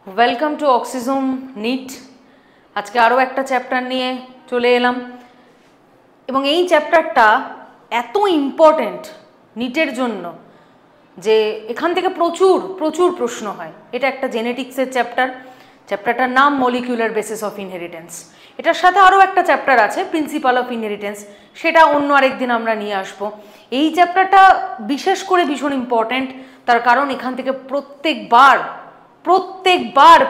Welcome to oxysome NEET. আজকে আরও একটা চ্যাপ্টার নিয়ে চলে এলাম এবং এই চ্যাপ্টারটা এত ইম্পর্ট্যান্ট নিটের জন্য যে এখান থেকে প্রচুর প্রচুর প্রশ্ন হয়। এটা একটা জেনেটিক্সের চ্যাপ্টারটার নাম মলিকিউলার বেসিস অফ ইনহেরিটেন্স। এটার সাথে আরও একটা চ্যাপ্টার আছে প্রিন্সিপাল অফ ইনহেরিটেন্স, সেটা অন্য আরেকদিন আমরা নিয়ে আসবো। এই চ্যাপ্টারটা বিশেষ করে ভীষণ ইম্পর্ট্যান্ট, তার কারণ এখান থেকে প্রত্যেকবার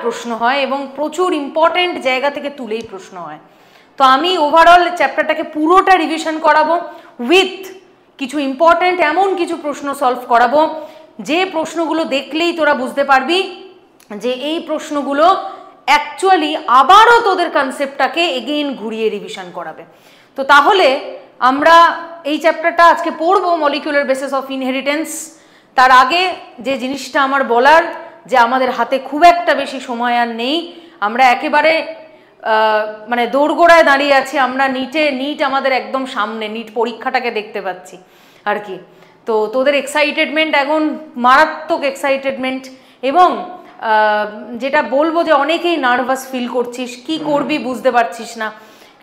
প্রশ্ন হয় এবং প্রচুর ইম্পর্ট্যান্ট জায়গা থেকে তুলেই প্রশ্ন হয়। তো আমি ওভারঅল চ্যাপ্টারটাকে পুরোটা রিভিশন করাবো উইথ কিছু ইম্পর্ট্যান্ট এমন কিছু প্রশ্ন সলভ করাবো যে প্রশ্নগুলো দেখলেই তোরা বুঝতে পারবি যে এই প্রশ্নগুলো অ্যাকচুয়ালি আবারও তোদের কনসেপ্টটাকে এগেইন ঘুরিয়ে রিভিশন করাবে। তো তাহলে আমরা এই চ্যাপ্টারটা আজকে পড়বো মলিকিউলার বেসিস অফ ইনহেরিটেন্স। তার আগে যে জিনিসটা আমার বলার, যে আমাদের হাতে খুব একটা বেশি সময় আর নেই, আমরা একেবারে মানে দোরগোড়ায় দাঁড়িয়ে আছি। আমরা নিট আমাদের একদম সামনে, নিট পরীক্ষাটাকে দেখতে পাচ্ছি আর কি। তো তোদের এক্সাইটেডমেন্ট এখন মারাত্মক এক্সাইটেডমেন্ট, এবং যেটা বলবো যে অনেকেই নার্ভাস ফিল করছিস, কি করবি বুঝতে পারছিস না,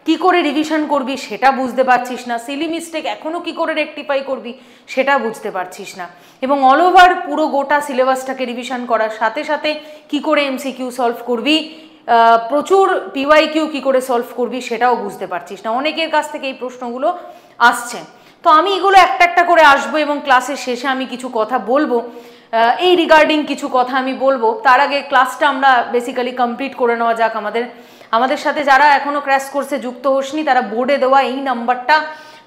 কি করে রিভিশন করবি সেটা বুঝতে পারছিস না, সিলি মিস্টেক এখনও কি করে রেকটিফাই করবি সেটা বুঝতে পারছিস না, এবং অল ওভার পুরো গোটা সিলেবাসটাকে রিভিশন করার সাথে সাথে কি করে এমসিকিউ সলভ করবি, প্রচুর পিওয়াইকিউ কি করে সলভ করবি সেটাও বুঝতে পারছিস না। অনেকের কাছ থেকে এই প্রশ্নগুলো আসছে। তো আমি এগুলো একটা একটা করে আসবো এবং ক্লাসের শেষে আমি কিছু কথা বলবো, এই রিগার্ডিং কিছু কথা আমি বলবো। তার আগে ক্লাসটা আমরা বেসিক্যালি কমপ্লিট করে নেওয়া যাক। আমাদের সাথে যারা এখনও ক্র্যাশ কোর্সে যুক্ত হোসনি তারা বোর্ডে দেওয়া এই নাম্বারটা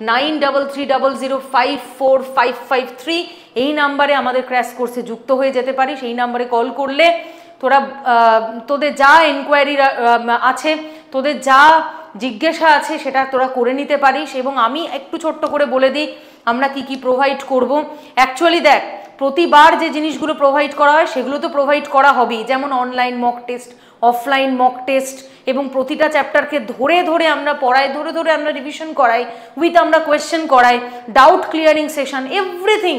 9330054553, এই নাম্বারে আমাদের ক্র্যাশ কোর্সে যুক্ত হয়ে যেতে পারিস। এই নাম্বারে কল করলে তোরা তোদের যা এনকোয়ারি আছে, তোদের যা জিজ্ঞাসা আছে সেটা তোরা করে নিতে পারিস। এবং আমি একটু ছোট্ট করে বলে দিই আমরা কি কি প্রোভাইড করব। অ্যাকচুয়ালি দেখ, প্রতিবার যে জিনিসগুলো প্রোভাইড করা হয় সেগুলো তো প্রোভাইড করা হবেই, যেমন online mock test, offline mock test, এবং প্রতিটা চ্যাপ্টারকে ধরে ধরে আমরা পড়াই, ধরে ধরে আমরা রিভিশন করাই, উইথ আমরা কোয়েশ্চেন করাই, ডাউট ক্লিয়ারিং সেশন, এভরিথিং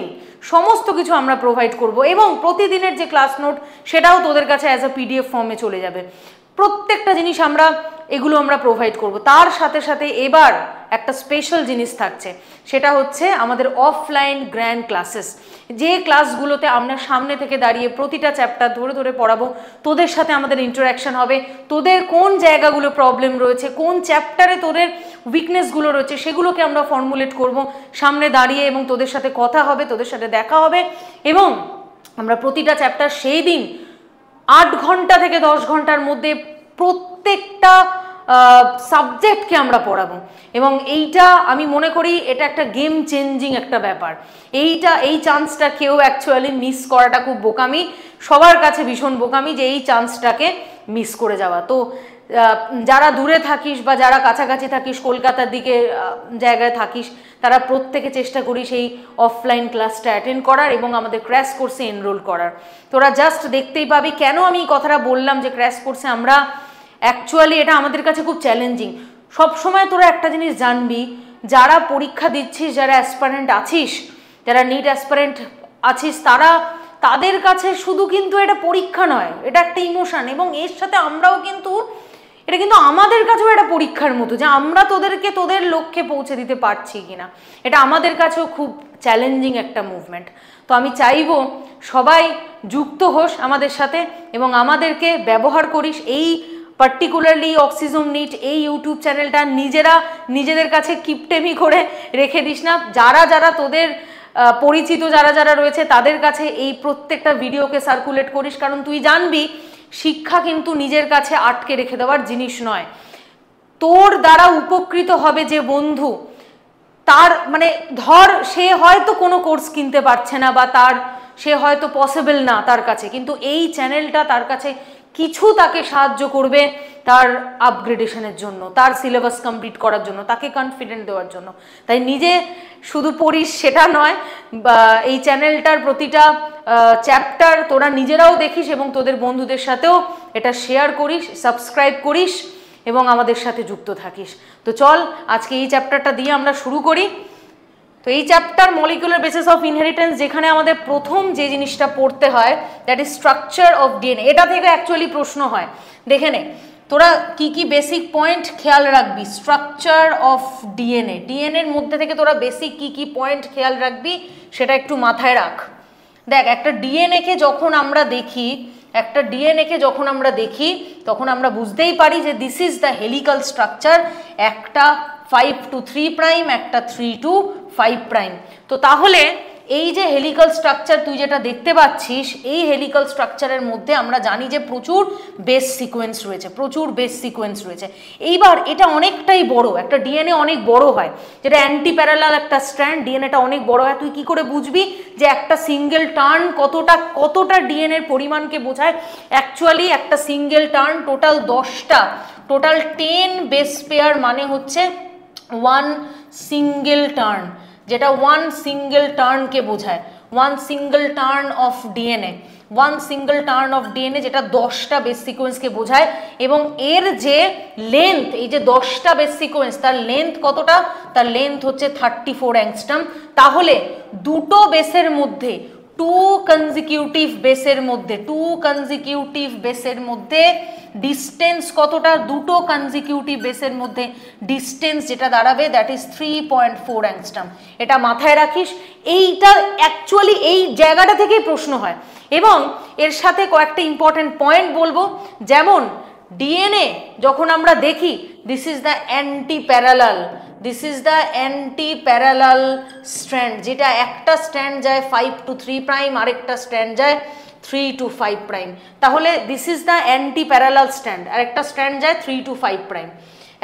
সমস্ত কিছু আমরা প্রোভাইড করব। এবং প্রতিদিনের যে ক্লাস নোট সেটাও তোদের কাছে অ্যাজ আ পিডিএফ ফর্মে চলে যাবে। প্রত্যেকটা জিনিস এগুলো আমরা প্রোভাইড করব। তার সাথে সাথে এবার একটা স্পেশাল জিনিস থাকছে, সেটা হচ্ছে আমাদের অফলাইন গ্র্যান্ড ক্লাসেস, যে ক্লাসগুলোতে আমরা সামনে থেকে দাঁড়িয়ে প্রতিটা চ্যাপ্টার ধরে ধরে পড়াবো। তোদের সাথে আমাদের ইন্টারাকশন হবে, তোদের কোন জায়গাগুলো প্রবলেম রয়েছে, কোন চ্যাপ্টারে তোদের উইকনেসগুলো রয়েছে সেগুলোকে আমরা ফর্মুলেট করব সামনে দাঁড়িয়ে, এবং তোদের সাথে কথা হবে, তোদের সাথে দেখা হবে। এবং আমরা প্রতিটা চ্যাপ্টার সেই দিন 8 ঘন্টা থেকে 10 ঘন্টার মধ্যে প্রত্যেকটা সাবজেক্টকে আমরা পড়াবো। এবং এইটা আমি মনে করি এটা একটা গেম চেঞ্জিং একটা ব্যাপার। এই চান্সটা কেউ অ্যাকচুয়ালি মিস করাটা খুব বোকামি, সবার কাছে ভীষণ বোকামি যে এই চান্সটাকে মিস করে যাওয়া। তো যারা দূরে থাকিস বা যারা কাছাকাছি থাকিস, কলকাতার দিকে জায়গায় থাকিস, তারা প্রত্যেকে চেষ্টা করিস এই অফলাইন ক্লাসটা অ্যাটেন্ড করার এবং আমাদের ক্র্যাশ কোর্সে এনরোল করার। তোরা জাস্ট দেখতেই পাবি কেন আমি এই কথাটা বললাম যে ক্র্যাশ কোর্সে আমরা অ্যাকচুয়ালি এটা আমাদের কাছে খুব চ্যালেঞ্জিং। সবসময় তোরা একটা জিনিস জানবি, যারা পরীক্ষা দিচ্ছিস, যারা অ্যাসপারেন্ট আছিস, যারা নিট অ্যাসপারেন্ট আছিস, তাদের কাছে শুধু কিন্তু এটা পরীক্ষা নয়, এটা একটা ইমোশন। এবং এর সাথে আমরাও কিন্তু এটা কিন্তু আমাদের কাছেও একটা পরীক্ষার মতো, যে আমরা তোদেরকে তোদের লক্ষ্যে পৌঁছে দিতে পারছি কিনা, এটা আমাদের কাছেও খুব চ্যালেঞ্জিং একটা মুভমেন্ট। তো আমি চাইবো সবাই যুক্ত হোস আমাদের সাথে এবং আমাদেরকে ব্যবহার করিস। এই পার্টিকুলারলি অক্সিজোম নিট এই ইউটিউব চ্যানেলটা নিজেদের কাছে কিপটেমি করে রেখে দিস না। যারা তোদের পরিচিত যারা রয়েছে তাদের কাছে এই প্রত্যেকটা ভিডিওকে সার্কুলেট করিস, কারণ তুই জানবি শিক্ষা কিন্তু নিজের কাছে আটকে রেখে দেওয়ার জিনিস নয়। তোর দ্বারা উপকৃত হবে যে বন্ধু, তার মানে ধর সে হয়তো কোনো কোর্স কিনতে পারছে না বা সে হয়তো পসিবল না তার কাছে, কিন্তু এই চ্যানেলটা তার কাছে কিছু তাকে সাহায্য করবে তার আপগ্রেডেশনের জন্য, তার সিলেবাস কমপ্লিট করার জন্য, তাকে কনফিডেন্ট দেওয়ার জন্য। তাই নিজে শুধু পড়িস সেটা নয়, বা এই চ্যানেলটার প্রতিটা চ্যাপ্টার তোরা নিজেরাও দেখিস এবং তোদের বন্ধুদের সাথেও এটা শেয়ার করিস, সাবস্ক্রাইব করিস এবং আমাদের সাথে যুক্ত থাকিস। তো চল আজকে এই চ্যাপ্টারটা দিয়ে আমরা শুরু করি। তো এই chapter molecular basis of inheritance, যেখানে আমাদের প্রথম যে জিনিসটা পড়তে হয় that is structure of DNA. এটা থেকে অ্যাকচুয়ালি প্রশ্ন হয়, দেখে নে তোরা কি কি বেসিক পয়েন্ট খেয়াল রাখবি। স্ট্রাকচার অফ ডিএনএ, ডিএনএর মধ্যে থেকে তোরা বেসিক কি কি পয়েন্ট খেয়াল রাখবি সেটা একটু মাথায় রাখ। দেখ, একটা ডিএনএকে যখন আমরা দেখি, তখন আমরা বুঝতেই পারি যে this is the helical structure. একটা 5 to 3 প্রাইম, একটা 3 to 5 প্রাইম। তো তাহলে এই যে হেলিক্যাল স্ট্রাকচার তুই যেটা দেখতে পাচ্ছিস, এই হেলিক্যাল স্ট্রাকচারের মধ্যে আমরা জানি যে প্রচুর বেস সিকোয়েন্স রয়েছে। এইবার এটা অনেকটাই বড়, একটা ডিএনএ অনেক বড় হয়, যেটা অ্যান্টি প্যারালাল একটা স্ট্র্যান্ড, ডিএনএটা অনেক বড় হয়। তুই কি করে বুঝবি যে একটা সিঙ্গেল টার্ন কতটা ডিএনএর পরিমাণকে বোঝায়? অ্যাকচুয়ালি একটা single turn total 10 base pair মানে হচ্ছে 1 সিঙ্গেল টার্ন, যেটা 1 সিঙ্গেল টার্নকে বোঝায়। 1 সিঙ্গেল টার্ন অফ ডিএনএ যেটা 10টা বেস সিকোয়েন্সকে বোঝায়। এবং এর যে লেন্থ, এই যে 10টা বেস সিকোয়েন্স, তার লেন্থ কতটা? তার লেন্থ হচ্ছে 34 অ্যাংস্ট্রম। তাহলে দুটো বেসের মধ্যে, টু কনজিকিউটিভ বেসের মধ্যে ডিস্টেন্স কতটা? দুটো কনজিকিউটিভ বেসের মধ্যে ডিস্টেন্স যেটা দাঁড়াবে দ্যাট ইজ 3.4 অ্যাংস্ট্রম। এটা মাথায় রাখিস। এইটা অ্যাকচুয়ালি এই জায়গাটা থেকেই প্রশ্ন হয়। এবং এর সাথে কয়েকটা ইম্পর্টেন্ট পয়েন্ট বলবো, যেমন ডিএনএ যখন আমরা দেখি, this is the anti parallel strand, যেটা একটা স্ট্র্যান্ড যায় 5 to 3 প্রাইম, আরেকটা স্ট্র্যান্ড যায় 3 to 5 প্রাইম। তাহলে this is the anti parallel strand, আর একটা স্ট্র্যান্ড যায় 3 to 5 প্রাইম,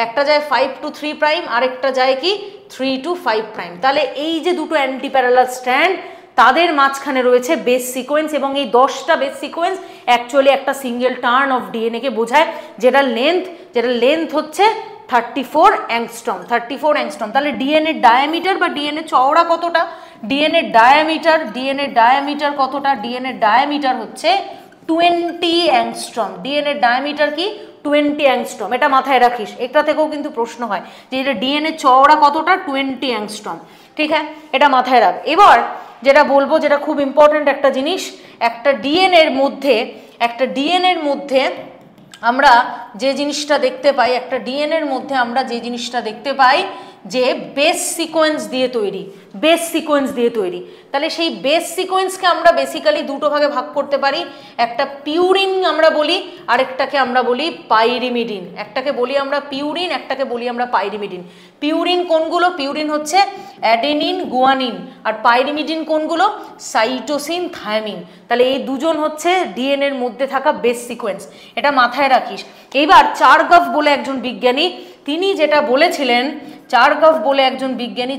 একটা যায় 5 to 3 প্রাইম, আরেকটা যায় কি 3 to 5 প্রাইম। তাহলে এই যে দুটো অ্যান্টি প্যারালাল স্ট্র্যান্ড, তাদের মাঝখানে রয়েছে বেস সিকোয়েন্স, এবং এই 10টা বেস সিকোয়েন্স অ্যাকচুয়ালি একটা সিঙ্গেল টার্ন অফ ডিএনএকে বোঝায়, যেটার লেন্থ হচ্ছে 34 অ্যাংস্ট্রম। তাহলে ডিএনএ ডায়ামিটার বা ডিএনএ চওড়া কতটা? ডিএনএ ডায়ামিটার কতটা? ডিএনএ ডায়ামিটার হচ্ছে 20 অ্যাংস্ট্রম। ডিএনএ ডায়ামিটার কি? 20 অ্যাংস্ট্রম। এটা মাথায় রাখিস, এটা থেকেও কিন্তু প্রশ্ন হয় যে এটা ডিএনএ চওড়া কতটা? 20 অ্যাংস্ট্রম। ঠিক আছে, এটা মাথায় রাখ। এবার যেটা বলবো, যেটা খুব ইম্পর্টেন্ট একটা জিনিস, একটা ডিএনএর মধ্যে আমরা যে জিনিসটা দেখতে পাই, যে বেস সিকোয়েন্স দিয়ে তৈরি। তাহলে সেই বেস সিকোয়েন্সকে আমরা বেসিক্যালি দুটো ভাগে ভাগ করতে পারি। একটা পিউরিন আমরা বলি, আরেকটাকে আমরা বলি পাইরিমিডিন। একটাকে বলি আমরা পিউরিন, একটাকে বলি আমরা পাইরিমিডিন। পিউরিন কোনগুলো? পিউরিন হচ্ছে অ্যাডেনিন, গুয়ানিন। আর পাইরিমিডিন কোনগুলো? Cytosine, thymine. তাহলে এই দুজন হচ্ছে ডিএনএর মধ্যে থাকা বেস সিকোয়েন্স, এটা মাথায় রাখিস। এইবার চারগাফ বলে একজন বিজ্ঞানী, তিনি যেটা বলেছিলেন,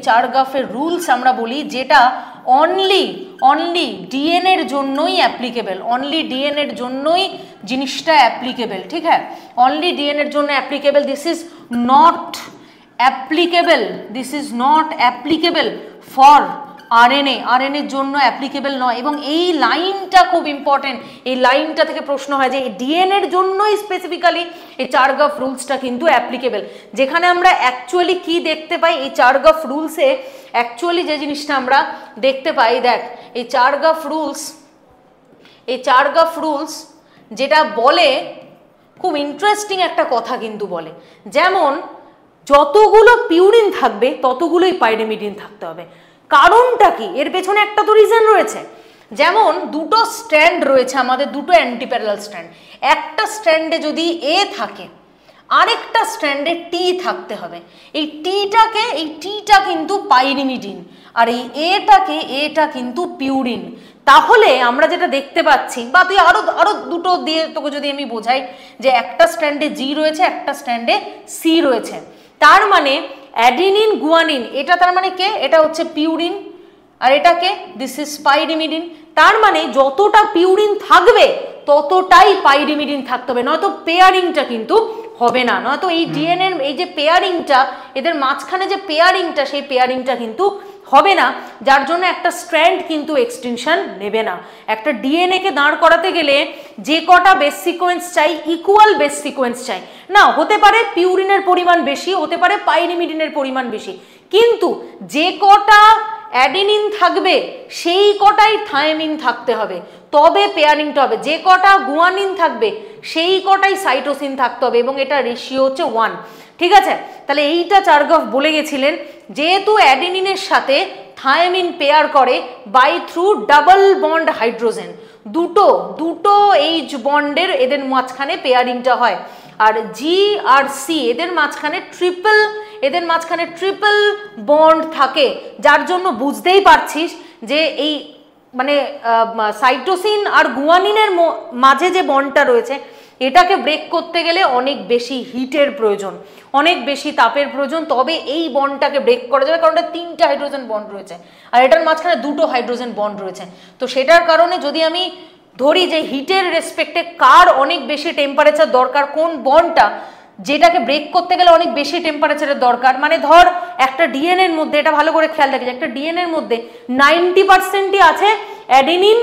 চারগাফের রুলস আমরা বলি, যেটা অনলি ডিএনএর জন্যই জিনিসটা অ্যাপ্লিকেবল। ঠিক আছে, অনলি ডিএনএর জন্য applicable. This is not applicable for আরএনএর জন্য অ্যাপ্লিকেবল নয়। এবং এই লাইনটা খুব ইম্পর্টেন্ট, এই লাইনটা থেকে প্রশ্ন হয় যে ডিএনএর জন্যই স্পেসিফিক্যালি এই চারগাফ রুলসটা কিন্তু অ্যাপ্লিকেবল। যেখানে আমরা অ্যাকচুয়ালি কি দেখতে পাই এই চারগাফ রুলসে, অ্যাকচুয়ালি যে জিনিসটা আমরা দেখতে পাই, দেখ এই চারগাফ রুলস যেটা বলে, খুব ইন্টারেস্টিং একটা কথা কিন্তু বলে, যেমন যতগুলো পিউরিন থাকবে ততগুলোই পাইরিমিডিন থাকতে হবে। কারণটা কি? এর পেছনে একটা তো রিজন রয়েছে। যেমন দুটো স্ট্র্যান্ড রয়েছে আমাদের, দুটো অ্যান্টি প্যারালাল স্ট্র্যান্ড। একটা স্ট্র্যান্ডে যদি এ থাকে, আরেকটা স্ট্র্যান্ডে টি থাকতে হবে। এই টিটা কিন্তু পাইরিমিডিন, আর এই এটা কিন্তু পিউরিন। তাহলে আমরা যেটা দেখতে পাচ্ছি, বা তুই আরো দুটো দিয়ে তোকে যদি আমি বোঝাই, যে একটা স্ট্র্যান্ডে জি রয়েছে, একটা স্ট্র্যান্ডে সি রয়েছে। তার মানে অ্যাডিনিন, গুয়ানিন, এটা তার মানে কে? এটা হচ্ছে পিউরিন। আর এটাকে দিস ইজ পাইরিমিডিন। তার মানে যতটা পিউরিন থাকবে ততটাই পাইরিমিডিন থাকতে হবে, নয়তো পেয়ারিংটা কিন্তু হবে না। নয়তো এই ডিএনএর এই যে পেয়ারিংটা, এদের মাঝখানে যে পেয়ারিংটা, সেই পেয়ারিংটা কিন্তু হবে না, যার জন্য একটা স্ট্র্যান্ড কিন্তু এক্সটেনশন নেবে না। একটা ডিএনএ কে দাঁড় করাতে গেলে যে কটা বেস সিকোয়েন্স চাই, ইকুয়াল বেস সিকোয়েন্স চাই না। হতে পারে পিউরিনের পরিমাণ বেশি, হতে পারে পাইরিমিডিনের পরিমাণ বেশি, কিন্তু যে কটা অ্যাডিনিন থাকবে সেই কটাই থায়ামিন থাকতে হবে, তবে পেয়ারিংটা হবে। যে কটা গুয়ানিন থাকবে সেই কটাই সাইটোসিন থাকতে হবে, এবং এটা রেশিও হচ্ছে 1। ঠিক আছে, তাহলে এইটা চার্গাফ বলে গেছিলেন, যেহেতু অ্যাডিনিনের সাথে থায়ামিন পেয়ার করে by through double bond hydrogen, দুটো এইচ বন্ডের এদের মাঝখানে পেয়ারিংটা হয়। আর জি আর সি এদের মাঝখানে ট্রিপল বন্ড থাকে, যার জন্য বুঝতেই পারছিস যে এই মানে সাইটোসিন আর গুয়ানিনের মাঝে যে বন্ডটা রয়েছে এটাকে ব্রেক করতে গেলে অনেক বেশি হিটের প্রয়োজন, অনেক বেশি তাপের প্রয়োজন, তবে এই বন্ডটাকে ব্রেক করা যাবে, কারণ এটা 3টে হাইড্রোজেন বন্ড রয়েছে আর এটার মাঝখানে 2টো হাইড্রোজেন বন্ড রয়েছে। তো সেটার কারণে যদি আমি ধরি যে হিটের রেসপেক্টে কার অনেক বেশি টেম্পারেচার দরকার, কোন বন্ডটা যেটাকে ব্রেক করতে গেলে অনেক বেশি টেম্পারেচারের দরকার, মানে ধর একটা ডিএনএর মধ্যে, এটা ভালো করে খেয়াল রাখিস, একটা ডিএনএর মধ্যে 90%ই আছে অ্যাডিনিন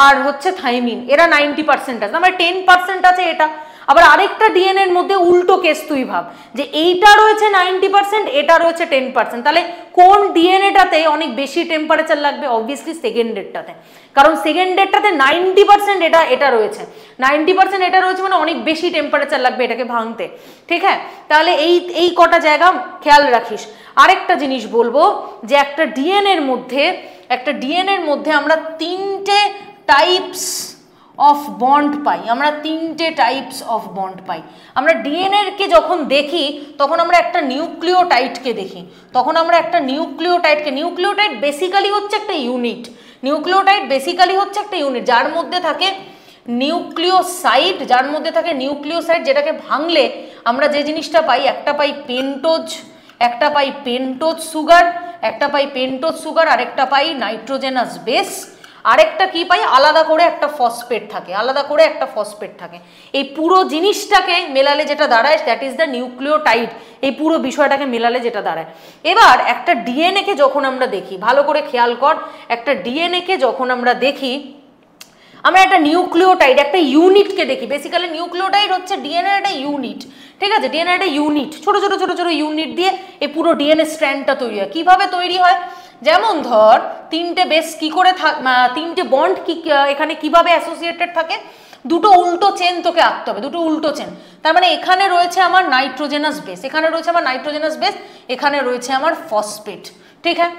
আর হচ্ছে থাইমিন, এরা 90% আছে, মানে 10% আছে এটা। আবার আরেকটা ডিএনএর মধ্যে উল্টো কেস তুই ভাব, যে এইটা রয়েছে 90%, এটা রয়েছে 10%, তাহলে কোন ডিএনএটাতে অনেক বেশি টেম্পারেচার লাগবে? অবভিয়াসলি সেকেন্ডেরটাতে, কারণ সেকেন্ডেরটাতে 90% এটা রয়েছে, 90% এটা রয়েছে, মানে অনেক বেশি টেম্পারেচার লাগবে এটাকে ভাঙতে। ঠিক আছে, তাহলে এই কটা জায়গা খেয়াল রাখিস। আরেকটা জিনিস বলবো, যে একটা ডিএনএর মধ্যে আমরা 3টে টাইপস অফ বন্ড পাই, আমরা 3টে টাইপস অফ বন্ড পাই। আমরা ডিএনএ-কে যখন দেখি তখন আমরা একটা নিউক্লিওটাইডকে দেখি, নিউক্লিওটাইড বেসিক্যালি হচ্ছে একটা ইউনিট, যার মধ্যে থাকে নিউক্লিওসাইড, যেটাকে ভাঙলে আমরা যে জিনিসটা পাই, একটা পাই পেন্টোজ সুগার, আরেকটা পাই নাইট্রোজেনাস বেস, আরেকটা কি পাই, আলাদা করে একটা ফসফেট থাকে, এই পুরো জিনিসটাকে মেলালে যেটা দাঁড়ায় দ্যাট ইজ দ্য নিউক্লিওটাইড, এই পুরো বিষয়টাকে মেলালে যেটা দাঁড়ায়। এবার একটা ডিএনএ কে যখন আমরা দেখি, ভালো করে খেয়াল কর, একটা ডিএনএ কে যখন আমরা দেখি, আমরা একটা নিউক্লিওটাইড, একটা ইউনিটকে দেখি। বেসিক্যালি নিউক্লিওটাইড হচ্ছে ডিএনএ একটা ইউনিট, ঠিক আছে, ডিএনএ একটা ইউনিট, ছোট ছোট ইউনিট দিয়ে এই পুরো ডিএনএ স্ট্র্যান্ডটা তৈরি হয়। কিভাবে তৈরি হয়? যেমন ধর 3টে বেস কি করে 3টে বন্ড কি এখানে কিভাবে অ্যাসোসিয়েটেড থাকে, 2টো উল্টো চেন তোকে আঁকতে হবে, 2টো উল্টো চেন। তার মানে এখানে রয়েছে আমার নাইট্রোজেনাস বেস, এখানে রয়েছে আমার ফসফেট। ঠিক আছে,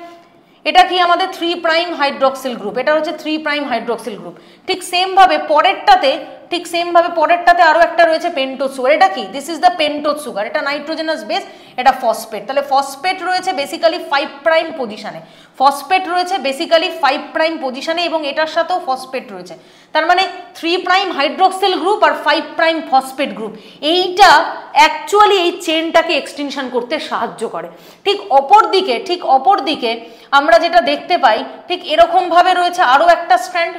এটা কি আমাদের 3' হাইড্রক্সিল গ্রুপ, এটা হচ্ছে 3' হাইড্রক্সিল গ্রুপ। ঠিক সেম ভাবে পরেরটাতে আরো একটা রয়েছে পেন্টোজ সুগার। এটা কি? This is the pentose sugar, এটা নাইট্রোজেনাস বেস, এটা ফসফেট। তাহলে ফসফেট রয়েছে বেসিক্যালি 5' পজিশনে, এবং এটার সাথেও ফসফেট রয়েছে। তার মানে 3' হাইড্রক্সিল গ্রুপ আর 5' ফসফেট গ্রুপ, এইটা অ্যাকচুয়ালি এই চেনটাকে এক্সটেনশন করতে সাহায্য করে। ঠিক অপর দিকে আমরা যেটা দেখতে পাই, ঠিক এরকম ভাবে রয়েছে আরো একটা স্ট্র্যান্ড,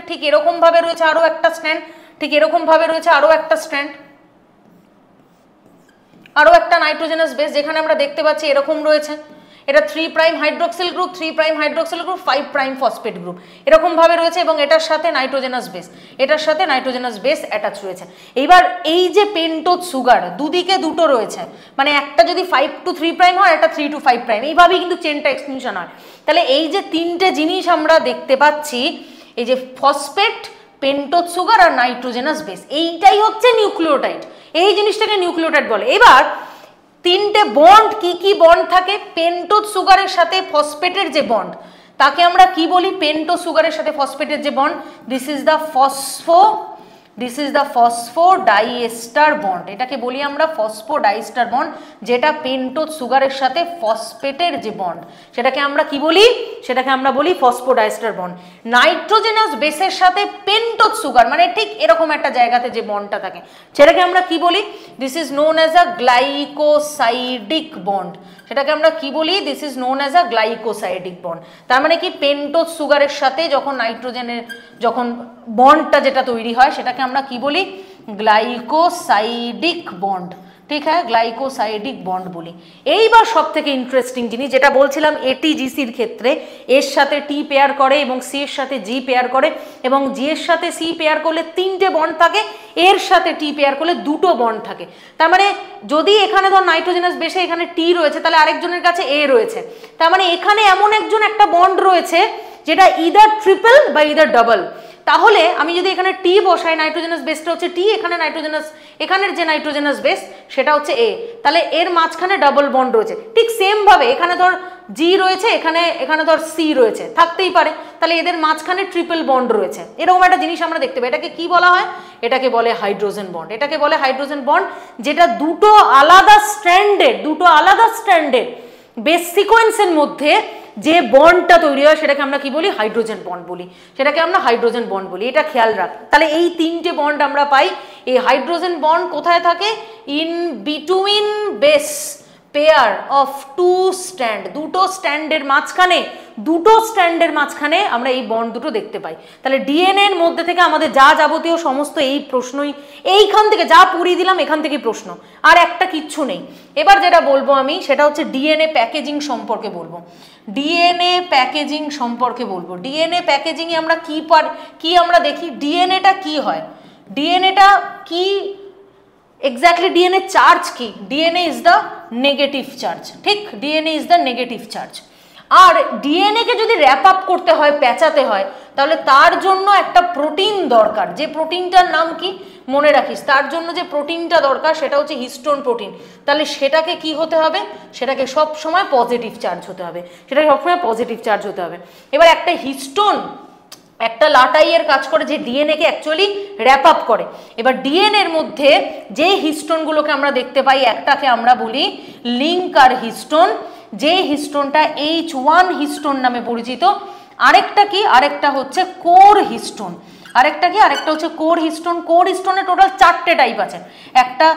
আরো একটা নাইট্রোজেনাস বেস, যেখানে আমরা দেখতে পাচ্ছি এরকম রয়েছে, এটা 3' হাইড্রক্সিল গ্রুপ, 5' ফসফেট গ্রুপ, এরকম ভাবে রয়েছে, এবং এটার সাথে নাইট্রোজেনাস বেস অ্যাটাচ রয়েছে। এইবার এই যে পেন্টোজ সুগার, দুদিকে দুটো রয়েছে, মানে একটা যদি 5 to 3' হয়, একটা 3 to 5', এইভাবেই কিন্তু চেনটা এক্সটেনশন হয়। তাহলে এই যে 3টে জিনিস আমরা দেখতে পাচ্ছি, এই যে ফসফেট, পেন্টোজ সুগার আর নাইট্রোজেনাস বেস, এইটাই হচ্ছে নিউক্লিওটাইড, এই জিনিসটাকে নিউক্লিওটাইড বলে। এবার 3টে বন্ড, কি বন্ড থাকে? পেন্টোজ সুগারের সাথে ফসফেটের যে বন্ড, তাকে আমরা কি বলি? পেন্টোজ সুগারের সাথে ফসফেটের যে bond, this is the phosphodiester bond, এটাকে বলি আমরা ফসফোডাইএস্টার বন্ড, যেটা পেন্টোজ সুগারের সাথে ফসফেটের যে বন্ড, সেটাকে আমরা কি বলি? সেটাকে আমরা বলি ফসফোডাইএস্টার বন্ড। নাইট্রোজেনাস বেসের সাথে পেন্টোজ সুগার, মানে ঠিক এরকম একটা জায়গাতে যে বন্ডটা থাকে, সেটাকে আমরা কি বলি? This is known as a glycosidic bond, সেটাকে আমরা কি বলি? This is known as a glycosidic bond. তার মানে কি, পেন্টোজ সুগারের সাথে যখন নাইট্রোজেনের বন্ডটা যেটা তৈরি হয়, সেটাকে আমরা কি বলি? Glycosidic bond. ঠিক হ্যাঁ, গ্লাইকোসাইডিক বন্ড বলি। এইবার সব থেকে ইন্টারেস্টিং জিনিস যেটা বলছিলাম, এটিজিসির ক্ষেত্রে এর সাথে টি পেয়ার করে এবং সি এর সাথে জি পেয়ার করে, এবং জি এর সাথে সি পেয়ার করলে 3টে বন্ড থাকে, এর সাথে টি পেয়ার করলে 2টো বন্ড থাকে। তার মানে যদি এখানে ধর নাইট্রোজেনাস বেসে এখানে টি রয়েছে, তাহলে আরেকজনের কাছে এ রয়েছে, তার মানে এখানে এমন একজন একটা বন্ড রয়েছে যেটা ইদার ট্রিপল বা ইদার ডাবল। তাহলে আমি যদি এখানে টি বসাই, নাইট্রোজেনাস বেসটা হচ্ছে টি, এখানে নাইট্রোজেনাস, এখানের যে নাইট্রোজেনাস বেস সেটা হচ্ছে এ, তাহলে এর মাঝখানে ডাবল বন্ড রয়েছে। ঠিক সেম ভাবে এখানে ধর জি রয়েছে, এখানে ধর সি রয়েছে, থাকতেই পারে, তাহলে এদের মাঝখানে ট্রিপল বন্ড রয়েছে। এরকম একটা জিনিস আমরা দেখতে পাই। এটাকে কি বলা হয়? এটাকে বলে হাইড্রোজেন বন্ড। এটাকে বলে হাইড্রোজেন বন্ড, যেটা দুটো আলাদা স্ট্র্যান্ডেড বেস সিকোয়েন্সের মধ্যে যে বন্ডটা তৈরি হয় সেটাকে আমরা কি বলি? হাইড্রোজেন বন্ড বলি। সেটাকে আমরা হাইড্রোজেন বন্ড বলি, এটা খেয়াল রাখ। তাহলে এই 3টে বন্ড আমরা পাই। এই হাইড্রোজেন বন্ড কোথায় থাকে? In between base pair of to stand, দুটো স্ট্যান্ডের মাঝখানে আমরা এই বন্ড দুটো দেখতে পাই। তাহলে ডিএনএ এর মধ্যে থেকে আমাদের যা যাবতীয় সমস্ত এই প্রশ্নই, এইখান থেকে যা পড়িয়ে দিলাম এখান থেকে প্রশ্ন, আর একটা কিচ্ছু নেই। এবার যেটা বলবো আমি সেটা হচ্ছে ডিএনএ প্যাকেজিং সম্পর্কে বলবো। ডিএনএ প্যাকেজিং এ আমরা কি আমরা দেখি ডিএনএটা কি হয়, ডিএনএটা কি এক্স্যাক্টলি, ডিএনএ চার্জ কি? DNA is the negative charge, ঠিক? DNA is the negative charge. আর ডিএনএ কে যদি র্যাপ আপ করতে হয়, পেঁচাতে হয়, তাহলে তার জন্য একটা প্রোটিন দরকার। যে প্রোটিনটার নাম কি মনে রাখিস, তার জন্য যে প্রোটিনটা দরকার সেটা হচ্ছে হিস্টোন প্রোটিন। তাহলে সেটাকে কি হতে হবে? সেটাকে সব সময় পজিটিভ চার্জ হতে হবে, এবার একটা হিস্টোন, একটা লাটাইয়ের কাজ করে যে ডিএনএ কে অ্যাকচুয়ালি র্যাপ আপ করে। এবার ডিএনএ এর মধ্যে যে হিস্টোনগুলোকে আমরা দেখতে পাই, একটাকে আমরা বলি লিঙ্কার হিস্টোন, যে হিস্টোনটা H1 হিস্টোন নামে পরিচিত। আরেকটা হচ্ছে কোর হিস্টোন। আরেকটা হচ্ছে কোর হিস্টোন। কোর হিস্টোনের টোটাল 4টে টাইপ আছে, একটা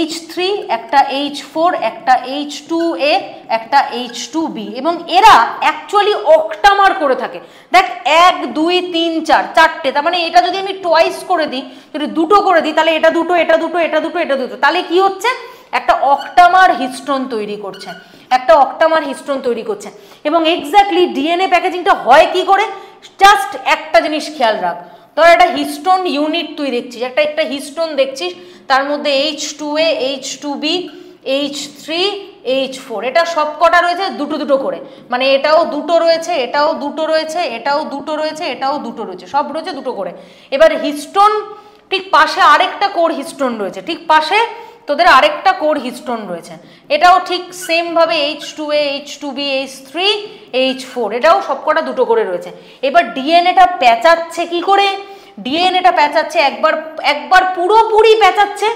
H3, একটা H4, একটা H2A, একটা H2B, এবং এরা অ্যাকচুয়ালি অক্টামার করে থাকে। দেখ 1 2 3 4, 4টে। তার মানে এটা যদি আমি টুয়াইস করে দিই, যদি দুটো করে দিই, তাহলে এটা দুটো, তাহলে কি হচ্ছে? একটা অক্টামার হিস্টোন তৈরি করছে। এবং এক্স্যাক্টলি ডিএনএ প্যাকেজিংটা হয় কি করে? জাস্ট একটা জিনিস খেয়াল রাখ, ধর একটা হিস্টোন ইউনিট তুই দেখছিস, একটা হিস্টোন দেখছিস, তার মধ্যে H2A, H2B, H3, H4, এটা সব কটা রয়েছে দুটো করে, মানে এটাও দুটো রয়েছে, এটাও দুটো রয়েছে, এটাও দুটো রয়েছে, এটাও দুটো রয়েছে, সব রয়েছে দুটো করে। এবার হিস্টোন ঠিক পাশে আরেকটা কোর হিস্টোন রয়েছে, ঠিক পাশে তোদের আরেকটা কোর হিস্টোন রয়েছে, এটাও ঠিক সেম ভাবে H2A, H2B, H3, H4, এটাও সবকটা দুটো করে রয়েছে। এবার ডিএনএটা পেঁচাচ্ছে কি করে? ডিএনএটা পেঁচাচ্ছে একবার পুরোপুরি পেঁচাচ্ছে,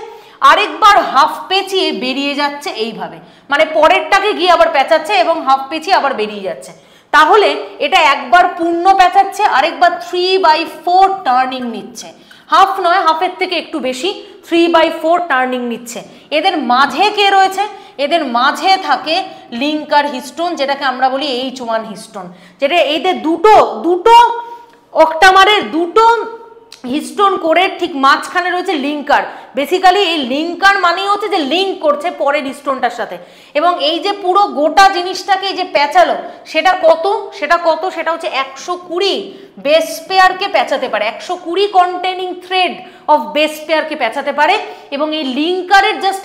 আরেকবার হাফ পেঁচিয়ে বেরিয়ে যাচ্ছে এইভাবে, মানে পরেরটাকে গিয়ে আবার পেঁচাচ্ছে এবং হাফ পেঁচিয়ে আবার বেরিয়ে যাচ্ছে। তাহলে এটা একবার পূর্ণ পেঁচাচ্ছে, আরেকবার 3/4 টার্নিং নিচ্ছে, হাফ নয়, হাফের থেকে একটু বেশি, 3/4 টার্নিং নিচ্ছে। এদের মাঝে কে রয়েছে? এদের মাঝে থাকে লিঙ্কার হিস্টোন, যেটাকে আমরা বলি H1 হিস্টোন, যেটা এদের দুটো অক্টামারের দুটো হিস্টোন করে ঠিক মাঝখানে রয়েছে লিঙ্কার। বেসিক্যালি এই লিঙ্কার মানেই হচ্ছে যে লিঙ্ক করছে পরের হিস্টোনটার সাথে। এবং এই যে পুরো গোটা জিনিসটাকে যে পেঁচালো, সেটা কত? সেটা হচ্ছে 120 বেস পেয়ারকে পেঁচাতে পারে, 120 কন্টেনিং থ্রেড অফ বেস পেয়ারকে পেঁচাতে পারে। এবং এই লিঙ্কারের জাস্ট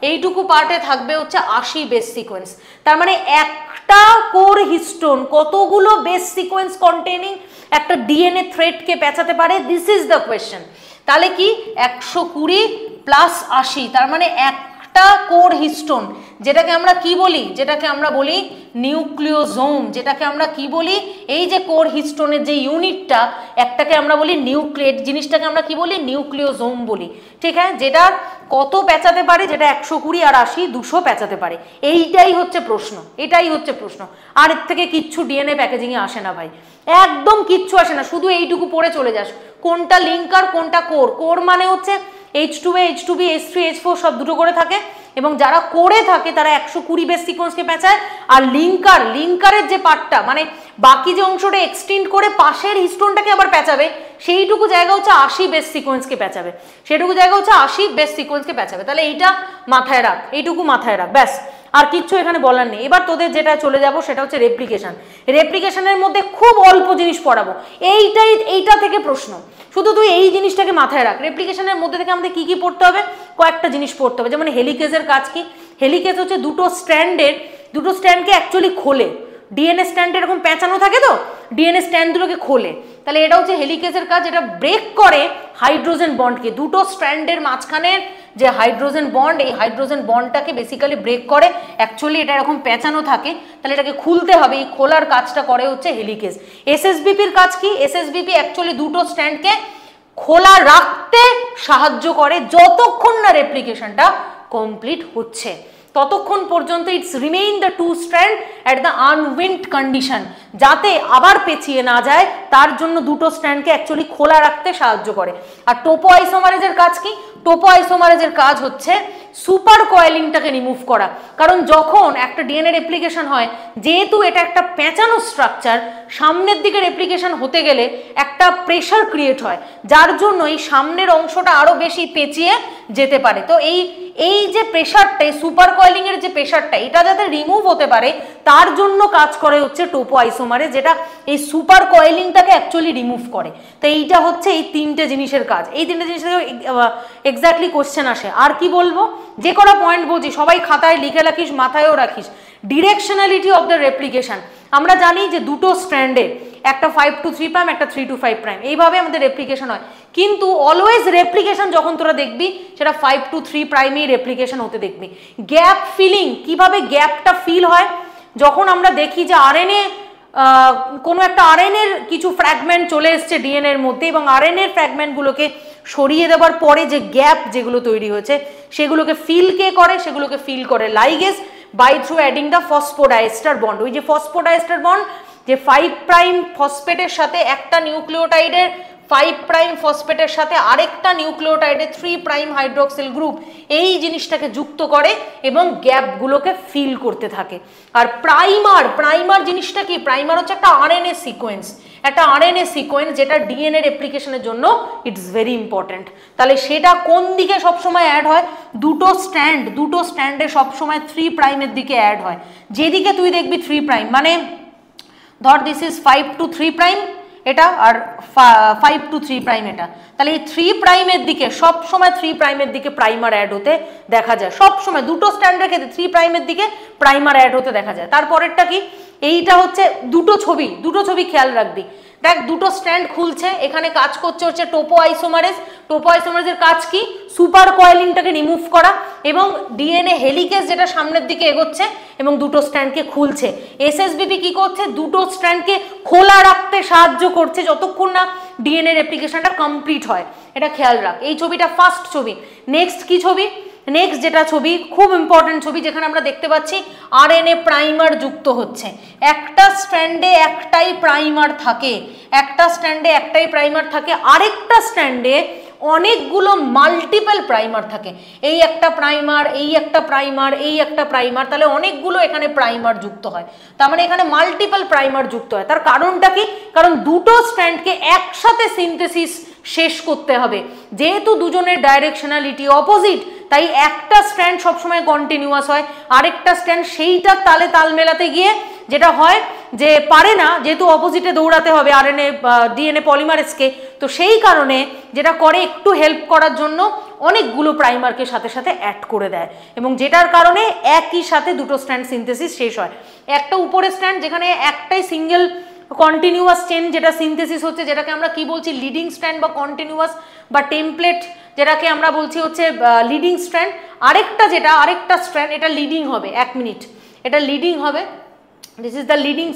এইটুকু পার্টে থাকবে হচ্ছে 80 বেস সিকোয়েন্স। তার মানে একটা কোর হিস্টোন কতগুলো বেস সিকোয়েন্স কন্টেনিং একটা ডিএনএ থ্রেডকে পেঁচাতে পারে? This is the question. তাহলে কি 120 প্লাস 80, তার মানে একটা কোর হিস্টোন, যেটাকে আমরা কি বলি? যেটাকে আমরা বলি নিউক্লিওজোম। যেটাকে আমরা কি বলি? এই যে কোর হিস্টোনের যে ইউনিটটা, একটাকে আমরা বলি নিউক্লিয়েট, জিনিসটাকে আমরা কি বলি? নিউক্লিওজোম বলি, ঠিক আছে? যেটা কত পেঁচাতে পারে? যেটা 120 আর 80 200 পেঁচাতে পারে। এটাই হচ্ছে প্রশ্ন। আর এর থেকে কিচ্ছু ডিএনএ প্যাকেজিংয়ে আসে না ভাই, একদম কিচ্ছু আসে না, শুধু এইটুকু পড়ে চলে যাস, কোনটা লিঙ্কার কোনটা কোর। কোর মানে হচ্ছে H2A, H2B, H3, H4 সব দুটো করে থাকে, এবং যারা করে থাকে তারা 120 বেস সিকোয়েন্সকে পেঁচায়। আর লিঙ্কারের যে পার্টটা মানে বাকি যে অংশটা এক্সটেন্ড করে পাশের হিস্টোনটাকে আবার পেঁচাবে, সেইটুকু জায়গা হচ্ছে 80 বেস সিকোয়েন্সকে পেঁচাবে, সেটুকু জায়গা হচ্ছে 80 বেস সিকোয়েন্সকে পেঁচাবে। তাহলে এইটা মাথায় রাখ, এইটুকু মাথায় রাখ, ব্যাস আর কিচ্ছু এখানে বলার নেই। এবার তোদের যেটা চলে যাব সেটা হচ্ছে রেপ্লিকেশন। রেপ্লিকেশনের মধ্যে খুব অল্প জিনিস পড়াবো, এইটা থেকে প্রশ্ন, শুধু তুই এই জিনিসটাকে মাথায় রাখ। রেপ্লিকেশনের মধ্যে থেকে আমাদের কি কি পড়তে হবে, কয়েকটা জিনিস পড়তে হবে। যেমন হেলিকেজের কাজ কি, হেলিকেজ হচ্ছে দুটো স্ট্র্যান্ডকে অ্যাকচুয়ালি খোলে, ডিএনএ স্ট্যান্ড এরকম পেঁচানো থাকে তো, ডিএনএ স্ট্যান্ড দুটোকে খোলে, তাহলে এটা হচ্ছে হেলিকেজের কাজ। এটা ব্রেক করে হাইড্রোজেন বন্ডকে, দুটো স্ট্র্যান্ডের মাঝখানের যে হাইড্রোজেন বন্ড, এই হাইড্রোজেন বন্ডটাকে বেসিক্যালি ব্রেক করে, অ্যাকচুয়ালি এটা এরকম পেঁচানো থাকে, তাহলে এটাকে খুলতে হবে, এই খোলার কাজটা করে হচ্ছে হেলিকেজ। এসএসবিপির কাজ কি, এসএসবিপি অ্যাকচুয়ালি দুটো স্ট্যান্ডকে খোলা রাখতে সাহায্য করে যতক্ষণ না রেপ্লিকেশনটা কমপ্লিট হচ্ছে, ততক্ষণ পর্যন্ত it's remain the two strand at the unwind condition, যাতে আবার পেঁচিয়ে না যায়, তার জন্য দুটো স্ট্র্যান্ডকে অ্যাকচুয়ালি খোলা রাখতে সাহায্য করে। আর টোপো আইসোমারেজের কাজ কি, টোপো আইসোমারেজের কাজ হচ্ছে সুপার কয়েলিংটাকে রিমুভ করা। কারণ যখন একটা ডিএনএ রেপ্লিকেশন হয়, যেহেতু এটা একটা পেঁচানো স্ট্রাকচার, সামনের দিকে রেপ্লিকেশন হতে গেলে একটা প্রেশার ক্রিয়েট হয়, যার জন্য এই সামনের অংশটা আরো বেশি পেঁচিয়ে যেতে পারে। তো এই যে প্রেশারটা, সুপার কয়েলিং এর যে প্রেশারটা, এটা যাতে রিমুভ হতে পারে তার জন্য কাজ করে হচ্ছে টোপো আইসোমারে, যেটা এই সুপার কয়েলিংটাকে অ্যাকচুয়ালি রিমুভ করে। তো এইটা হচ্ছে এই তিনটে জিনিসের কাজ, এই তিনটে জিনিসের এক্স্যাক্টলি কোশ্চেন আসে। আর কি বলবো, যে কটা পয়েন্ট বলছি সবাই খাতায় লিখে রাখিস, মাথায়ও রাখিস। ডিরেকশনালিটি অফ দ্য রেপ্লিকেশন, আমরা জানি যে দুটো স্ট্র্যান্ডে, একটা 5 to 3 প্রাইম, একটা 3 to 5 প্রাইম, এইভাবে আমাদের রেপ্লিকেশন হয়। কিন্তু অলওয়েজ রেপ্লিকেশন যখন তোরা দেখবি সেটা 5 to 3 প্রাইমেই রেপ্লিকেশন হতে দেখবি। গ্যাপ ফিলিং, কিভাবে গ্যাপটা ফিল হয়, যখন আমরা দেখি যে আরএনএ, কোনো একটা আরএনএর কিছু ফ্র্যাগমেন্ট চলে এসছে ডিএনএর মধ্যে, এবং আরএনএর ফ্র্যাগমেন্টগুলোকে সরিয়ে দেওয়ার পরে যে গ্যাপ যেগুলো তৈরি হয়েছে, সেগুলোকে ফিল কে করে, সেগুলোকে ফিল করে ligase by through adding the phosphodiester bond. ওই যে ফসফোডাইএস্টার বন্ড, যে 5 প্রাইম ফসফেটের সাথে একটা নিউক্লিওটাইডের 5 প্রাইম ফসফেটের সাথে আরেকটা নিউক্লিওটাইডের 3 প্রাইম হাইড্রোক্সিল গ্রুপ, এই জিনিসটাকে যুক্ত করে এবং গ্যাপগুলোকে ফিল করতে থাকে। আর প্রাইমার জিনিসটা কি, প্রাইমার হচ্ছে একটা আরএনএ সিকোয়েন্স, একটা আরএনএ সিকোয়েন্স যেটা ডিএনএ রেপ্লিকেশনের জন্য ইটস ভেরি ইম্পর্টেন্ট। তাহলে সেটা কোন দিকে সবসময় অ্যাড হয়, দুটো স্ট্যান্ডে সবসময় 3 প্রাইমের দিকে অ্যাড হয়। যেদিকে তুই দেখবি 3 প্রাইম, মানে ধর দিস ইজ 5 to 3 প্রাইম এটা, আর 5 to 3 প্রাইম এটা, তাহলে এই 3 প্রাইমের দিকে সবসময় 3 প্রাইমের দিকে প্রাইমার অ্যাড হতে দেখা যায়, সবসময় দুটো স্ট্যান্ডের ক্ষেত্রে 3 প্রাইমের দিকে প্রাইমার অ্যাড হতে দেখা যায়। তারপরেরটা কি, এইটা হচ্ছে দুটো ছবি খেয়াল রাখবি। দেখ, দুটো স্ট্যান্ড খুলছে, এখানে কাজ করছে হচ্ছে টোপো আইসোমারেজ। টোপো আইসোমারেজের কাজ কি, সুপার কয়েলিংটাকে রিমুভ করা, এবং ডিএনএ হেলিকেজ যেটা সামনের দিকে এগোচ্ছে এবং দুটো স্ট্যান্ডকে খুলছে। এসএসবিপি কি করছে, দুটো স্ট্যান্ডকে খোলা রাখতে সাহায্য করছে যতক্ষণ না ডিএনএ রেপ্লিকেশনটা কমপ্লিট হয়, এটা খেয়াল রাখ। এই ছবিটা ফার্স্ট ছবি। নেক্সট কি ছবি, নেক্সট যেটা ছবি, খুব ইম্পর্টেন্ট ছবি, যেখানে আমরা দেখতে পাচ্ছি আরএনএ প্রাইমার যুক্ত হচ্ছে। একটা স্ট্র্যান্ডে একটাই প্রাইমার থাকে, আরেকটা স্ট্র্যান্ডে অনেকগুলো মাল্টিপল প্রাইমার থাকে। এই একটা প্রাইমার, এই একটা প্রাইমার, এই একটা প্রাইমার, তাহলে অনেকগুলো এখানে প্রাইমার যুক্ত হয়। তার মানে এখানে মাল্টিপল প্রাইমার যুক্ত হয়। তার কারণটা কি, কারণ দুটো স্ট্র্যান্ডকে একসাথে সিনথেসিস শেষ করতে হবে। যেহেতু দুজনের ডাইরেকশনালিটি অপোজিট, তাই একটা স্ট্র্যান্ড সবসময় কন্টিনিউয়াস হয়, আরেকটা স্ট্র্যান্ড সেইটার তালে তাল মেলাতে গিয়ে যেটা হয় যে পারে না, যেহেতু অপোজিটে দৌড়াতে হবে আরএনএ ডিএনএ পলিমারেজকে, তো সেই কারণে যেটা করে, একটু হেল্প করার জন্য অনেকগুলো প্রাইমারকে সাথে সাথে অ্যাড করে দেয়, এবং যেটার কারণে একই সাথে দুটো স্ট্র্যান্ড সিনথেসিস শেষ হয়। একটা উপরের স্ট্র্যান্ড, যেখানে একটাই সিঙ্গেল কন্টিনিউয়াস চেন যেটা সিনথেসিস হচ্ছে, যেটাকে আমরা কি বলছি, লিডিং স্ট্র্যান্ড বা কন্টিনিউয়াস বা টেমপ্লেট, যেটাকে আমরা বলছি হচ্ছে লিডিং স্ট্র্যান্ড। আরেকটা স্ট্র্যান্ড, এটা লিডিং হবে, 1 মিনিট, এটা লিডিং হবে। This is the leading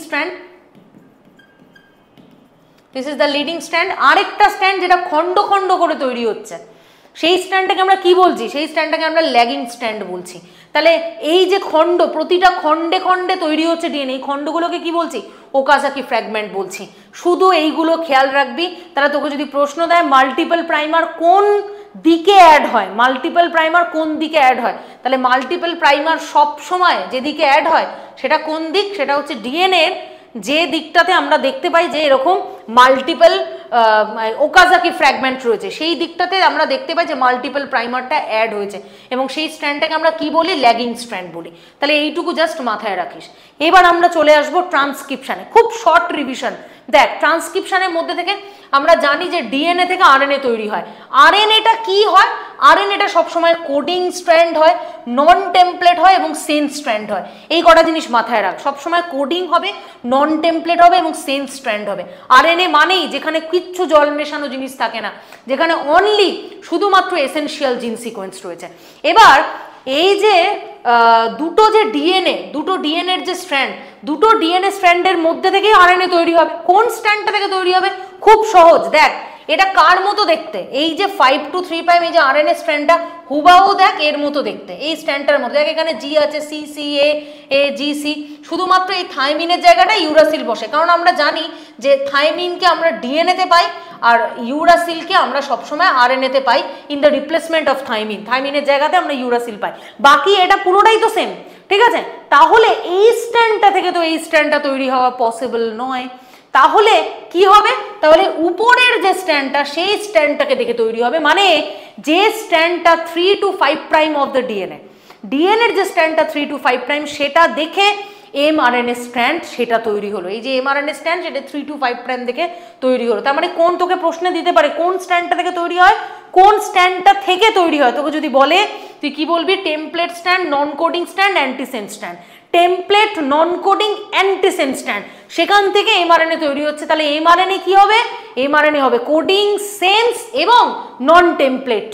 strand. আরেকটা স্ট্র্যান্ড যেটা খন্ড খন্ড করে তৈরি হচ্ছে, সেই স্ট্র্যান্ডটাকে আমরা কি বলছি, সেই স্ট্র্যান্ডটাকে আমরা ল্যাগিং স্ট্র্যান্ড বলছি। তাহলে এই যে খন্ড, প্রতিটা খন্ডে খন্ডে তৈরি হচ্ছে ডিএনএ, এই খন্ডগুলোকে কি বলছি, ওকাজাকি ফ্র্যাগমেন্ট বলছি। শুধু এইগুলো খেয়াল রাখবি, তাহলে তোকে যদি প্রশ্ন দেয় মাল্টিপল প্রাইমার কোন দিকে অ্যাড হয়, মাল্টিপল প্রাইমার কোন দিকে অ্যাড হয়, তাহলে মাল্টিপল প্রাইমার সব সময় যেদিকে অ্যাড হয় সেটা কোন দিক, সেটা হচ্ছে ডিএনএ যে দিকটাতে আমরা দেখতে পাই যে এরকম মাল্টিপল ওকাজাকি ফ্র্যাগমেন্ট রয়েছে, সেই দিকটাতে আমরা দেখতে পাই যে মাল্টিপল প্রাইমারটা অ্যাড হয়েছে এবং সেই স্ট্র্যান্ডটাকে আমরা কি বলি, ল্যাগিং স্ট্র্যান্ড বলি। তাহলে এইটুকু জাস্ট মাথায় রাখিস। এবার আমরা চলে আসবো ট্রান্সক্রিপশনে, খুব শর্ট রিভিশন। দেখ ট্রান্সক্রিপশনের মধ্যে থেকে আমরা জানি যে ডিএনএ থেকে আরএনএ তৈরি হয়। আরএনএটা কি হয়, আরএনএটা সবসময় কোডিং স্ট্র্যান্ড হয়, নন টেমপ্লেট হয় এবং সেন্স স্ট্র্যান্ড হয়। এই কটা জিনিস মাথায় রাখ, সবসময় কোডিং হবে, নন টেমপ্লেট হবে এবং সেন্স স্ট্র্যান্ড হবে। আরএনএ মানেই যেখানে কিচ্ছু জল মেশানো জিনিস থাকে না, যেখানে অনলি শুধুমাত্র এসেনশিয়াল জিন সিকোয়েন্স রয়েছে। এবার এই যে দুটো যে ডিএনএ, দুটো ডিএনএর যে স্ট্র্যান্ড, দুটো ডিএনএ স্ট্র্যান্ডের মধ্যে থেকেই আরএনএ তৈরি হবে। কোন স্ট্র্যান্ডটা থেকে তৈরি হবে, খুব সহজ। দেখ এটা কার মতো দেখতে, এই যে 5 to 3 প্রাইম এই যে আরএনএ স্ট্র্যান্ডটা হুবাহু দেখ এর মতো দেখতে, এই স্ট্র্যান্ডটার মতো। দেখ এখানে জি আছে, সি সি এ জি সি, শুধুমাত্র এই থাইমিনের জায়গাটা ইউরাসিল বসে, কারণ আমরা জানি যে থাইমিনকে আমরা ডিএনএতে পাই আর ইউরাসিলকে আমরা সবসময় আরএনএতে পাই in the replacement of thymine. থাইমিনের জায়গাতে আমরা ইউরাসিল পাই, বাকি এটা পুরোটাই তো সেম, ঠিক আছে। তাহলে এই স্ট্র্যান্ডটা থেকে তো এই স্ট্র্যান্ডটা তৈরি হওয়া পসিবল নয়। তাহলে কি হবে, তাহলে উপরের যে স্ট্র্যান্ডটা সেই স্ট্র্যান্ডটাকে দেখে তৈরি হবে, মানে যে স্ট্র্যান্ডটা 3 to 5 prime of the DNA, ডিএনএর যে স্ট্র্যান্ডটা 3 to 5 প্রাইম সেটা দেখে এমআরএনএ স্ট্র্যান্ড সেটা তৈরি হলো। এই যে এমআরএনএ স্ট্র্যান্ড সেটা 3 to 5 প্রাইম থেকে তৈরি হলো। তার মানে কোন, তোকে প্রশ্নে দিতে পারে কোন স্ট্র্যান্ডটা থেকে তৈরি হয়, কোন স্ট্র্যান্ডটা থেকে তৈরি হয়। তোকে যদি বলে তুই কি বলবি, টেমপ্লেট স্ট্র্যান্ড, নন coding strand, antisense strand. Template, নন কোডিং, অ্যান্টিসেন্স স্ট্র্যান্ড, সেখান থেকে এমআরএনএ তৈরি হচ্ছে। তাহলে এমআরএনএ কি হবে, এমআরএনএ হবে কোডিং, সেন্স এবং নন টেমপ্লেট।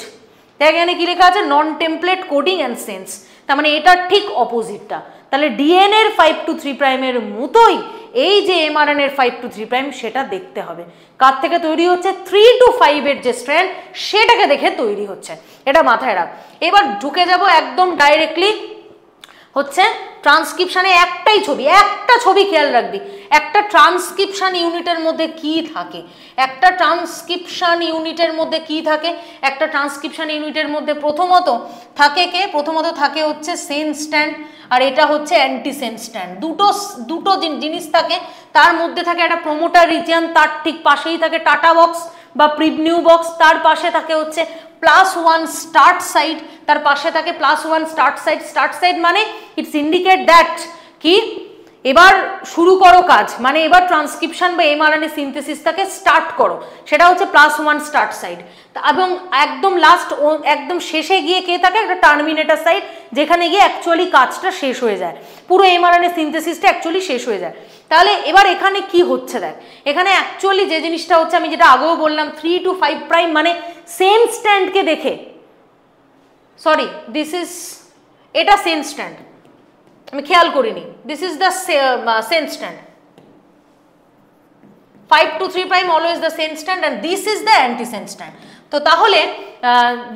দেখ এখানে কি লেখা আছে, নন টেমপ্লেট, কোডিং অ্যান্ড সেন্স। তার মানে এটা ঠিক অপোজিটটা। তাহলে ডিএনএর 5 to 3 প্রাইমের মতোই এই যে এমআরএনএর 5 to 3 প্রাইম সেটা দেখতে হবে। কার থেকে তৈরি হচ্ছে, 3 to 5 এর যে স্ট্র্যান্ড সেটাকে দেখে তৈরি হচ্ছে, এটা মাথায় রাখ। এবার ঢুকে যাব একদম ডাইরেক্টলি হচ্ছে ট্রান্সক্রিপশনে। একটাই ছবি, একটা ছবি খেয়াল রাখবি, একটা ট্রান্সক্রিপশন ইউনিটের মধ্যে কি থাকে, একটা ট্রান্সক্রিপশন ইউনিটের মধ্যে কি থাকে, একটা ট্রান্সক্রিপশন ইউনিটের মধ্যে প্রথমত থাকে কে, প্রথমত থাকে হচ্ছে সেন্স স্ট্র্যান্ড আর এটা হচ্ছে অ্যান্টিসেন্স স্ট্র্যান্ড। দুটো জিনিস থাকে, তার মধ্যে থাকে একটা প্রোমোটার রিজিয়ন, তার ঠিক পাশেই থাকে টাটা বক্স বা প্রিভনিউ বক্স, তার পাশে থাকে হচ্ছে +1 স্টার্ট সাইট, তার পাশে থাকে +1 স্টার্ট সাইট। স্টার্ট সাইট মানে ইটস ইন্ডিকেট দ্যাট কি এবার শুরু করো কাজ, মানে এবার ট্রান্সক্রিপশন বা এমআরএনএ সিনথেসিসটাকে স্টার্ট করো, সেটা হচ্ছে +1 স্টার্ট সাইট। এবং একদম লাস্ট একদম শেষে গিয়ে কে থাকে, একটা টার্মিনেটর সাইট, যেখানে গিয়ে অ্যাকচুয়ালি কাজটা শেষ হয়ে যায়, পুরো এমআরএনএ সিনথেসিসটা অ্যাকচুয়ালি শেষ হয়ে যায়। তাহলে এবার এখানে কি হচ্ছে দেখ, এখানে অ্যাকচুয়ালি যে জিনিসটা হচ্ছে, আমি যেটা আগেও বললাম 3 to 5 প্রাইম মানে সেম স্ট্র্যান্ডকে দেখে, সরি দিস ইজ, এটা সেন্স স্ট্র্যান্ড, আমি খেয়াল করিনি, this is the sense strand. 5 to 3 prime always the sense strand and this is the antisense strand. তো তাহলে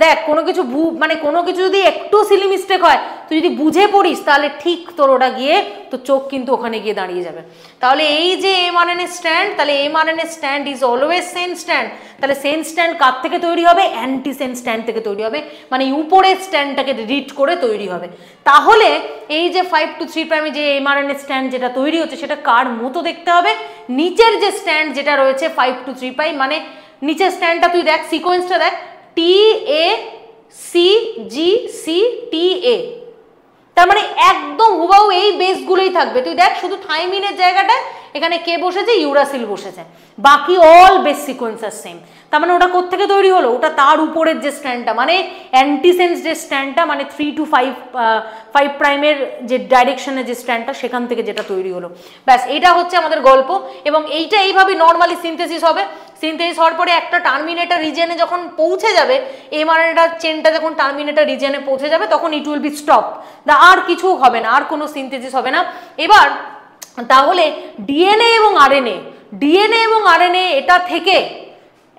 দেখ কোনো কিছু মানে কোনো কিছু যদি একটু সিলি মিস্টেক হয়, তুই যদি বুঝে পড়িস তাহলে ঠিক তোর ওটা গিয়ে তো চোখ কিন্তু ওখানে গিয়ে দাঁড়িয়ে যাবে। তাহলে এই যে এমআরএনএ স্ট্র্যান্ড, তাহলে mRNA strand is always sense strand. তাহলে সেন্স স্ট্র্যান্ড কার থেকে তৈরি হবে, অ্যান্টিসেন্স স্ট্র্যান্ড থেকে তৈরি হবে, মানে উপরের স্ট্র্যান্ডটাকে রিড করে তৈরি হবে। তাহলে এই যে 5 to 3 প্রাইমে যে এমআরএনএ স্ট্র্যান্ড যেটা তৈরি হচ্ছে সেটা কার মতো দেখতে হবে, নিচের যে স্ট্র্যান্ড যেটা রয়েছে 5 to 3 প্রাইম, মানে নিচের স্ট্র্যান্ডটা তুই দেখ, সিকোয়েন্সটা দেখ, TACGCTA, তার মানে একদম হুবাহু এই বেসগুলোই থাকবে। তুই দেখ শুধু থাইমিনের জায়গাটা এখানে কে বসেছে, ইউরাসিল বসেছে, বাকি অল বেস সিকোয়েন্স আর সেম। তার মানে ওটা কোত্থেকে তৈরি হলো, ওটা তার উপরের যে স্ট্র্যান্ডটা মানে অ্যান্টিসেন্স যে স্ট্র্যান্ডটা, মানে 3 to 5 প্রাইমের যে ডাইরেকশনের যে স্ট্র্যান্ডটা সেখান থেকে যেটা তৈরি হলো, ব্যাস এটা হচ্ছে আমাদের গল্প। এবং এইটা এইভাবে নর্মালি সিনথেসিস হবে। সিনথেসিস হওয়ার পরে একটা টার্মিনেটর রিজিয়নে যখন পৌঁছে যাবে, এমআরএনএটার চেনটা যখন টার্মিনেটর রিজিয়নে পৌঁছে যাবে তখন ইট উইল বি স্টপ, আর কিছু হবে না, আর কোনো সিনথেসিস হবে না। এবার তাহলে ডিএনএ এবং আরএনএ এটা থেকে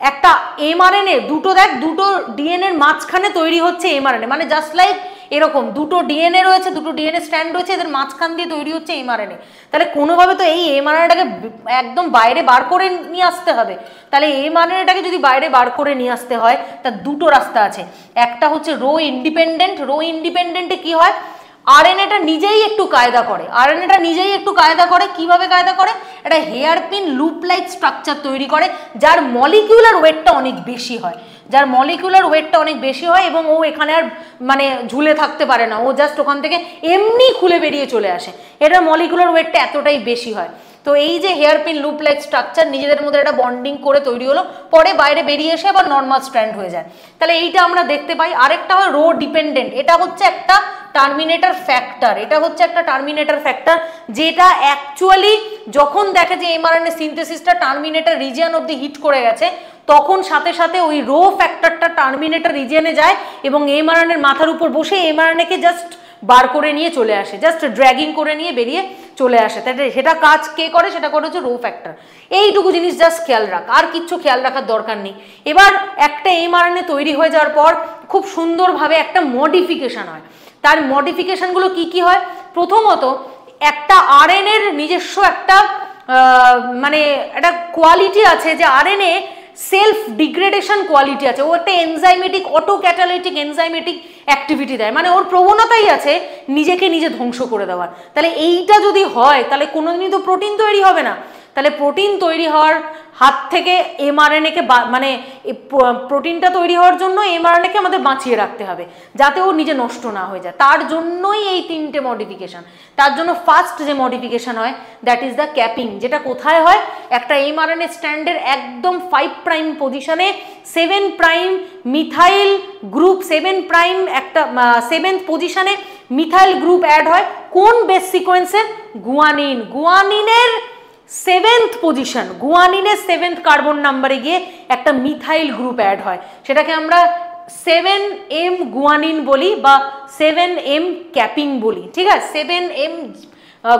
একটা এমআরএনএ, দুটো দেখ, দুটো ডিএনএর মাঝখানে তৈরি হচ্ছে এমআরএনএ, মানে জাস্ট লাইক এরকম দুটো ডিএনএ রয়েছে, দুটো ডিএনএ স্ট্র্যান্ড রয়েছে, এদের মাঝখান দিয়ে তৈরি হচ্ছে এমআরএনএ। তাহলে কোনোভাবে তো এই এমআরএনএটাকে একদম বাইরে বার করে নিয়ে আসতে হবে। তাহলে এমআরএনএটাকে যদি বাইরে বার করে নিয়ে আসতে হয় তার দুটো রাস্তা আছে। একটা হচ্ছে রো ইন্ডিপেন্ডেন্ট। রো ইন্ডিপেন্ডেন্টে কি হয়, আরএনএটা নিজেই একটু কায়দা করে। আরএনএটা নিজেই একটু কায়দা করে। কিভাবে কায়দা করে, একটা হেয়ারপিন লুপ লাইক স্ট্রাকচার তৈরি করে যার মলিকিউলার ওয়েটটা অনেক বেশি হয়, যার মলিকুলার ওয়েটটা অনেক বেশি হয়, এবং ও এখানে আর মানে ঝুলে থাকতে পারে না, ও জাস্ট ওখান থেকে এমনি খুলে বেরিয়ে চলে আসে। এটার মলিকুলার ওয়েটটা এতটাই বেশি হয়। তো এই যে হেয়ারপিন লুপ লাইক স্ট্রাকচার নিজেদের মধ্যে একটা বন্ডিং করে তৈরি হলো, পরে বাইরে বেরিয়ে এসে আবার নর্মাল স্ট্র্যান্ড হয়ে যায়। তাহলে এইটা আমরা দেখতে পাই। আরেকটা হয় রো ডিপেন্ডেন্ট। এটা হচ্ছে একটা টার্মিনেটর ফ্যাক্টর। এটা হচ্ছে একটা টার্মিনেটর ফ্যাক্টর যেটা অ্যাকচুয়ালি যখন দেখে যে এমআরএনএ সিনথেসিসটা টার্মিনেটর রিজিয়ন অবধি হিট করে গেছে, তখন সাথে সাথে ওই রো ফ্যাক্টরটা টার্মিনেটর রিজিয়নে যায় এবং এমআরএনএর মাথার উপর বসে এমআরএনএকে জাস্ট বার করে নিয়ে চলে আসে, জাস্ট ড্র্যাগিং করে নিয়ে বেরিয়ে চলে আসে। তাই সেটা কাজ কে করে, সেটা করে হচ্ছে রো ফ্যাক্টর। এইটুকু জিনিস জাস্ট খেয়াল রাখ, আর কিচ্ছু খেয়াল রাখার দরকার নেই। এবার একটা এমআরএনএ তৈরি হয়ে যাওয়ার পর খুব সুন্দরভাবে একটা মডিফিকেশন হয়। তার মডিফিকেশনগুলো কি কি হয়, প্রথমত একটা আরএনএর নিজস্ব একটা মানে একটা কোয়ালিটি আছে, যে আরএনএ সেলফ ডিগ্রেডেশন কোয়ালিটি আছে। ও একটা enzymatic auto catalytic enzymatic activity দেয়, মানে ওর প্রবণতাই আছে নিজেকে নিজে ধ্বংস করে দেওয়ার। তাহলে এইটা যদি হয় তাহলে কোনোদিনই তো প্রোটিন তৈরি হবে না। তাহলে প্রোটিন তৈরি হওয়ার হাত থেকে এমআরএনএকে মানে প্রোটিনটা তৈরি হওয়ার জন্য এমআরএনএকে আমাদের বাঁচিয়ে রাখতে হবে যাতে ও নিজে নষ্ট না হয়ে যায়। তার জন্যই এই তিনটে মডিফিকেশন। তার জন্য ফার্স্ট যে মডিফিকেশন হয় দ্যাট ইজ দ্য ক্যাপিং, যেটা কোথায় হয়, একটা এমআরএনএ স্ট্র্যান্ডের একদম 5 প্রাইম পজিশনে 7 প্রাইম মিথাইল গ্রুপ, 7 প্রাইম একটা 7th পজিশনে মিথাইল গ্রুপ অ্যাড হয়। কোন বেস সিকোয়েন্সে, গুয়ানিন। গুয়ানিনের 7th পজিশন, গুয়ানিনের 7th কার্বন নাম্বারে গিয়ে একটা মিথাইল গ্রুপ অ্যাড হয়, সেটাকে আমরা 7M গুয়ানিন বলি বা 7M ক্যাপিং বলি। ঠিক আছে, 7M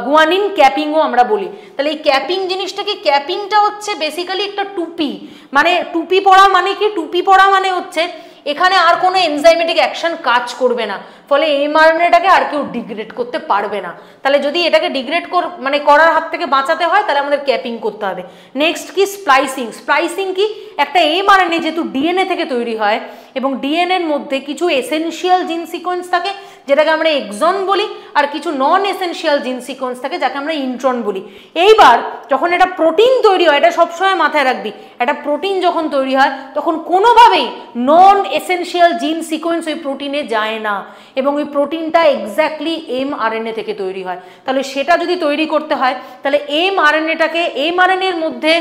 গুয়ানিন ক্যাপিংও আমরা বলি। তাহলে এই ক্যাপিং জিনিসটাকে, ক্যাপিংটা হচ্ছে বেসিক্যালি একটা টুপি। মানে টুপি পরা মানে কি, টুপি পরা মানে হচ্ছে এখানে আর কোনো এনজাইমেটিক অ্যাকশন কাজ করবে না, ফলে এমআরএনএটাকে আর কেউ ডিগ্রেড করতে পারবে না। তাহলে যদি এটাকে ডিগ্রেড মানে করার হাত থেকে বাঁচাতে হয় তাহলে আমাদের ক্যাপিং করতে হবে। নেক্সট কি, স্প্লাইসিং। স্প্লাইসিং কি, একটা এমআরএনএ যেহেতু ডিএনএ থেকে তৈরি হয় এবং ডিএনএর মধ্যে কিছু এসেনশিয়াল জিন সিকোয়েন্স থাকে যেটাকে আমরা এক্সন বলি, আর কিছু নন এসেনশিয়াল জিন সিকোয়েন্স থাকে যাকে আমরা ইন্ট্রন বলি। এইবার যখন এটা প্রোটিন তৈরি হয়, এটা সবসময় মাথায় রাখবি, একটা প্রোটিন যখন তৈরি হয় তখন কোনোভাবেই নন এসেনশিয়াল জিন সিকোয়েন্স ওই প্রোটিনে যায় না, এবং ওই প্রোটিনটা এক্স্যাক্টলি এমআরএনএ থেকে তৈরি হয়। তাহলে সেটা যদি তৈরি করতে হয় তাহলে এমআরএনএটাকে, এমআরএনএর মধ্যে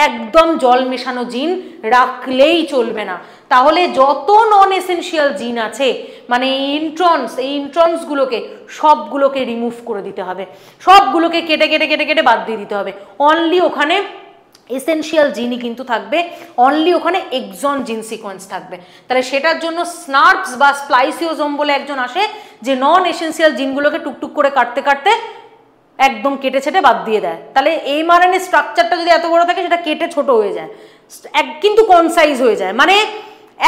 একদম জল মেশানো জিন রাখলেই চলবে না। তাহলে যত নন এসেনশিয়াল জিন আছে মানে ইন্ট্রনস, এই ইন্ট্রনসগুলোকে সবগুলোকে রিমুভ করে দিতে হবে, সবগুলোকে কেটে কেটে কেটে কেটে বাদ দিয়ে দিতে হবে। অনলি ওখানে এসেনশিয়াল জিনই কিন্তু থাকবে, অনলি ওখানে এক্সন জিন সিকোয়েন্স থাকবে। তাহলে সেটার জন্য স্নার্পস বা স্প্লাইসিওজোম বলে একজন আসে যে নন এসেনশিয়াল জিনগুলোকে টুকটুক করে কাটতে কাটতে একদম কেটে ছেটে বাদ দিয়ে দেয়। তাহলে এমআরএনএ স্ট্রাকচারটা যদি এত বড় থাকে সেটা কেটে ছোট হয়ে যায়, কিন্তু কনসাইজ হয়ে যায়, মানে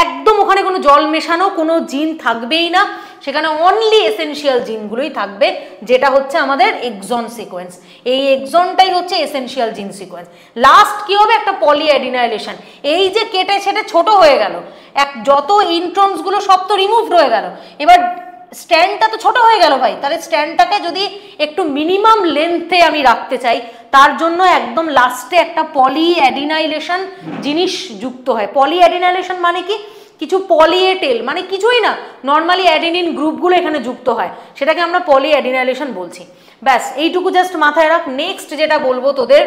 একদম ওখানে কোনো জল মেশানো কোনো জিন থাকবেই না, সেখানে অনলি এসেনশিয়াল জিনগুলোই থাকবে, যেটা হচ্ছে আমাদের এক্সন সিকোয়েন্স। এই এক্সনটাই হচ্ছে এসেনশিয়াল জিন সিকোয়েন্স। লাস্ট কি হবে, একটা পলিঅ্যাডিনাইলেশন। এই যে কেটে ছেটে ছোট হয়ে গেল, যত ইন্ট্রনসগুলো সব তো রিমুভড হয়ে গেল, এবার স্ট্যান্ডটা তো ছোট হয়ে গেল ভাই। তাহলে স্ট্যান্ডটাকে যদি একটু মিনিমাম লেন্থে আমি রাখতে চাই তার জন্য একদম লাস্টে একটা পলিঅ্যাডিনাইলেশন জিনিস যুক্ত হয়। পলিঅ্যাডিনাইলেশন মানে কি, কিছু পলিএটেল মানে কিছুই না, নর্মালি অ্যাডেনিন গ্রুপগুলো এখানে যুক্ত হয়, সেটাকে আমরা পলিঅ্যাডিনাইলেশন বলছি। ব্যাস এইটুকু জাস্ট মাথায় রাখ। নেক্সট যেটা বলবো তোদের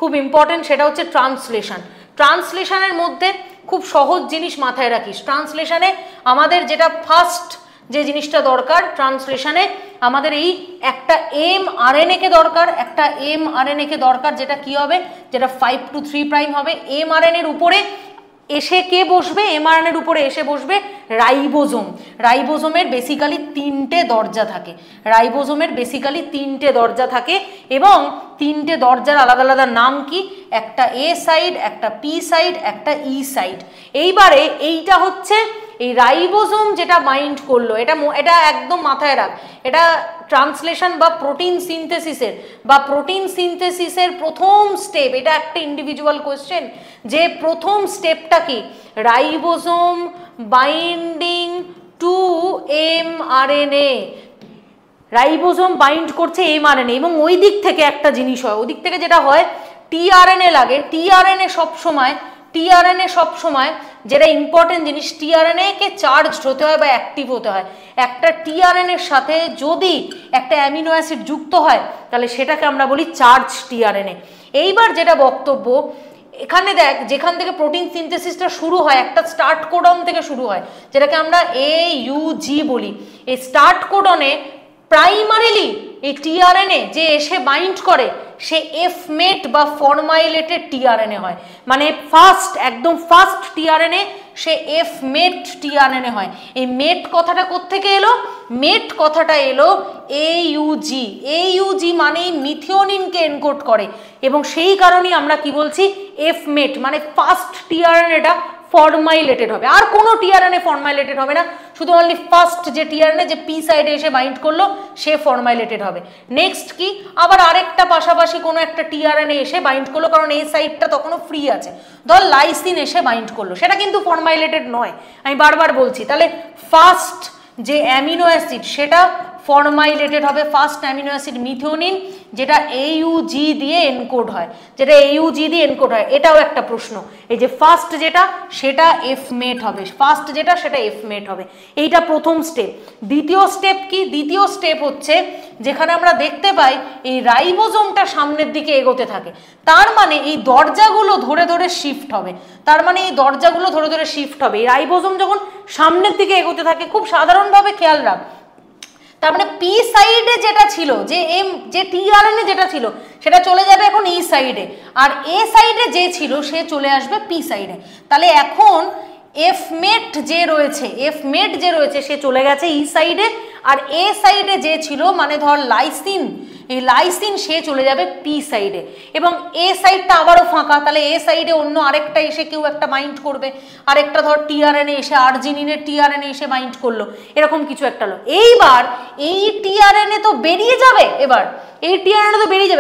খুব ইম্পর্টেন্ট, সেটা হচ্ছে ট্রান্সলেশন। ট্রান্সলেশনের মধ্যে খুব সহজ জিনিস মাথায় রাখিস। ট্রান্সলেশনে আমাদের যেটা ফার্স্ট যে জিনিসটা দরকার, ট্রান্সলেশনে আমাদের এই একটা এমআরএনএ কে দরকার, একটা এমআরএনএ কে দরকার, যেটা কি হবে, যেটা 5 to 3 প্রাইম হবে। এমআরএনএর উপরে এসে কে বসবে, এমআরএনএর উপরে এসে বসবে রাইবোজোম। রাইবোজোমের বেসিক্যালি 3টে দরজা থাকে, রাইবোজোমের বেসিক্যালি 3টে দরজা থাকে, এবং 3টে দরজার আলাদা আলাদা নাম কি, একটা এ সাইড, একটা পি সাইড, একটা ই সাইড। এইবারে এইটা হচ্ছে এই রাইবোজোম যেটা বাইন্ড করলো, এটা একদম মাথায় রাখ, এটা ট্রান্সলেশন বা প্রোটিন সিনথেসিসের প্রথম স্টেপ। এটা একটা ইন্ডিভিজুয়াল কোয়েশ্চেন যে প্রথম স্টেপটা কি, ribosome binding to mRNA, ribosome bind করছে mRNA, এবং ওই দিক থেকে একটা জিনিস হয়, ওই দিক থেকে যেটা হয় টিআরএনএ লাগে। টিআরএনএ সবসময় যেটা ইম্পর্টেন্ট জিনিস, টিআরএনএ কে চার্জ হতে হয় বা অ্যাক্টিভ হতে হয়। একটা টিআরএনএর সাথে যদি একটা অ্যামিনো অ্যাসিড যুক্ত হয় তাহলে সেটাকে আমরা বলি চার্জ টিআরএনএ। এইবার যেটা বক্তব্য, এখানে দেখ যেখান থেকে প্রোটিন সিনথেসিসটা শুরু হয় একটা স্টার্ট কোডন থেকে শুরু হয়, যেটাকে আমরা AUG বলি। এই স্টার্ট কোডনে প্রাইমারিলি এই টিআরএনএ যে এসে বাইন্ড করে সে এফমেট বা ফরমাইলেটেড টিআরএনএ হয়, মানে একদম ফার্স্ট টিআরএনএ সে এফমেট টিআরএনএ হয়। এই মেট কথাটা কোত্থেকে এলো? মেট কথাটা এলো AUG মানে মিথিওনিনকে এনকোড করে, এবং সেই কারণেই আমরা কি বলছি এফমেট, মানে ফার্স্ট টিআরএনএটা ফরমাইলেটেড হবে, আর কোনো টিআরএনএ ফরমাইলেটেড হবে না, শুধু অনলি ফার্স্ট যে টিআরএনএ যে পি সাইডে এসে বাইন্ড করলো সে ফরমাইলেটেড হবে। নেক্সট কি, আবার আরেকটা পাশাপাশি কোনো একটা টিআরএনএ এসে বাইন্ড করলো, কারণ এই সাইডটা তখনও ফ্রি আছে, ধর লাইসিন এসে বাইন্ড করলো, সেটা কিন্তু ফরমাইলেটেড নয়, আমি বারবার বলছি। তাহলে ফার্স্ট যে অ্যামিনো অ্যাসিড সেটা ফরমাইলেটেড হবে, ফার্স্ট অ্যামিনো অ্যাসিড মিথিওনিন, যেটা AUG দিয়ে এনকোড হয়, এটাও একটা প্রশ্ন। এই যে ফার্স্ট যেটা সেটা এফমেট হবে, সেটা এফমেট হবে, এইটা প্রথম স্টেপ। দ্বিতীয় স্টেপ কি? দ্বিতীয় স্টেপ হচ্ছে যেখানে আমরা দেখতে পাই এই রাইবোজোমটা সামনের দিকে এগোতে থাকে, তার মানে এই দরজাগুলো ধরে ধরে শিফট হবে, এই রাইবোজোম যখন সামনের দিকে এগোতে থাকে, খুব সাধারণভাবে খেয়াল রাখ, তার মানে পি সাইডে যেটা ছিল, যে টিআরএনএ যেটা ছিল সেটা চলে যাবে এখন ই সাইডে, আর এ সাইডে যে ছিল সে চলে আসবে পি সাইডে। তাহলে এখন এফমেট যে রয়েছে সে চলে গেছে ই সাইডে, আর এ সাইডে যে ছিল মানে ধর লাইসিন সে চলে যাবে পি সাইডে, এবং এ সাইডটা আবারও ফাঁকা, তাহলে এ সাইডে অন্য আরেকটা এসে কেউ একটা বাইন্ড করবে, আরেকটা ধর টিআরএনএ এসে আর্জিনিনের টিআরএনএ এসে বাইন্ড করলো, এরকম কিছু একটা হলো। এইবার এই টিআরএনএ তো বেরিয়ে যাবে,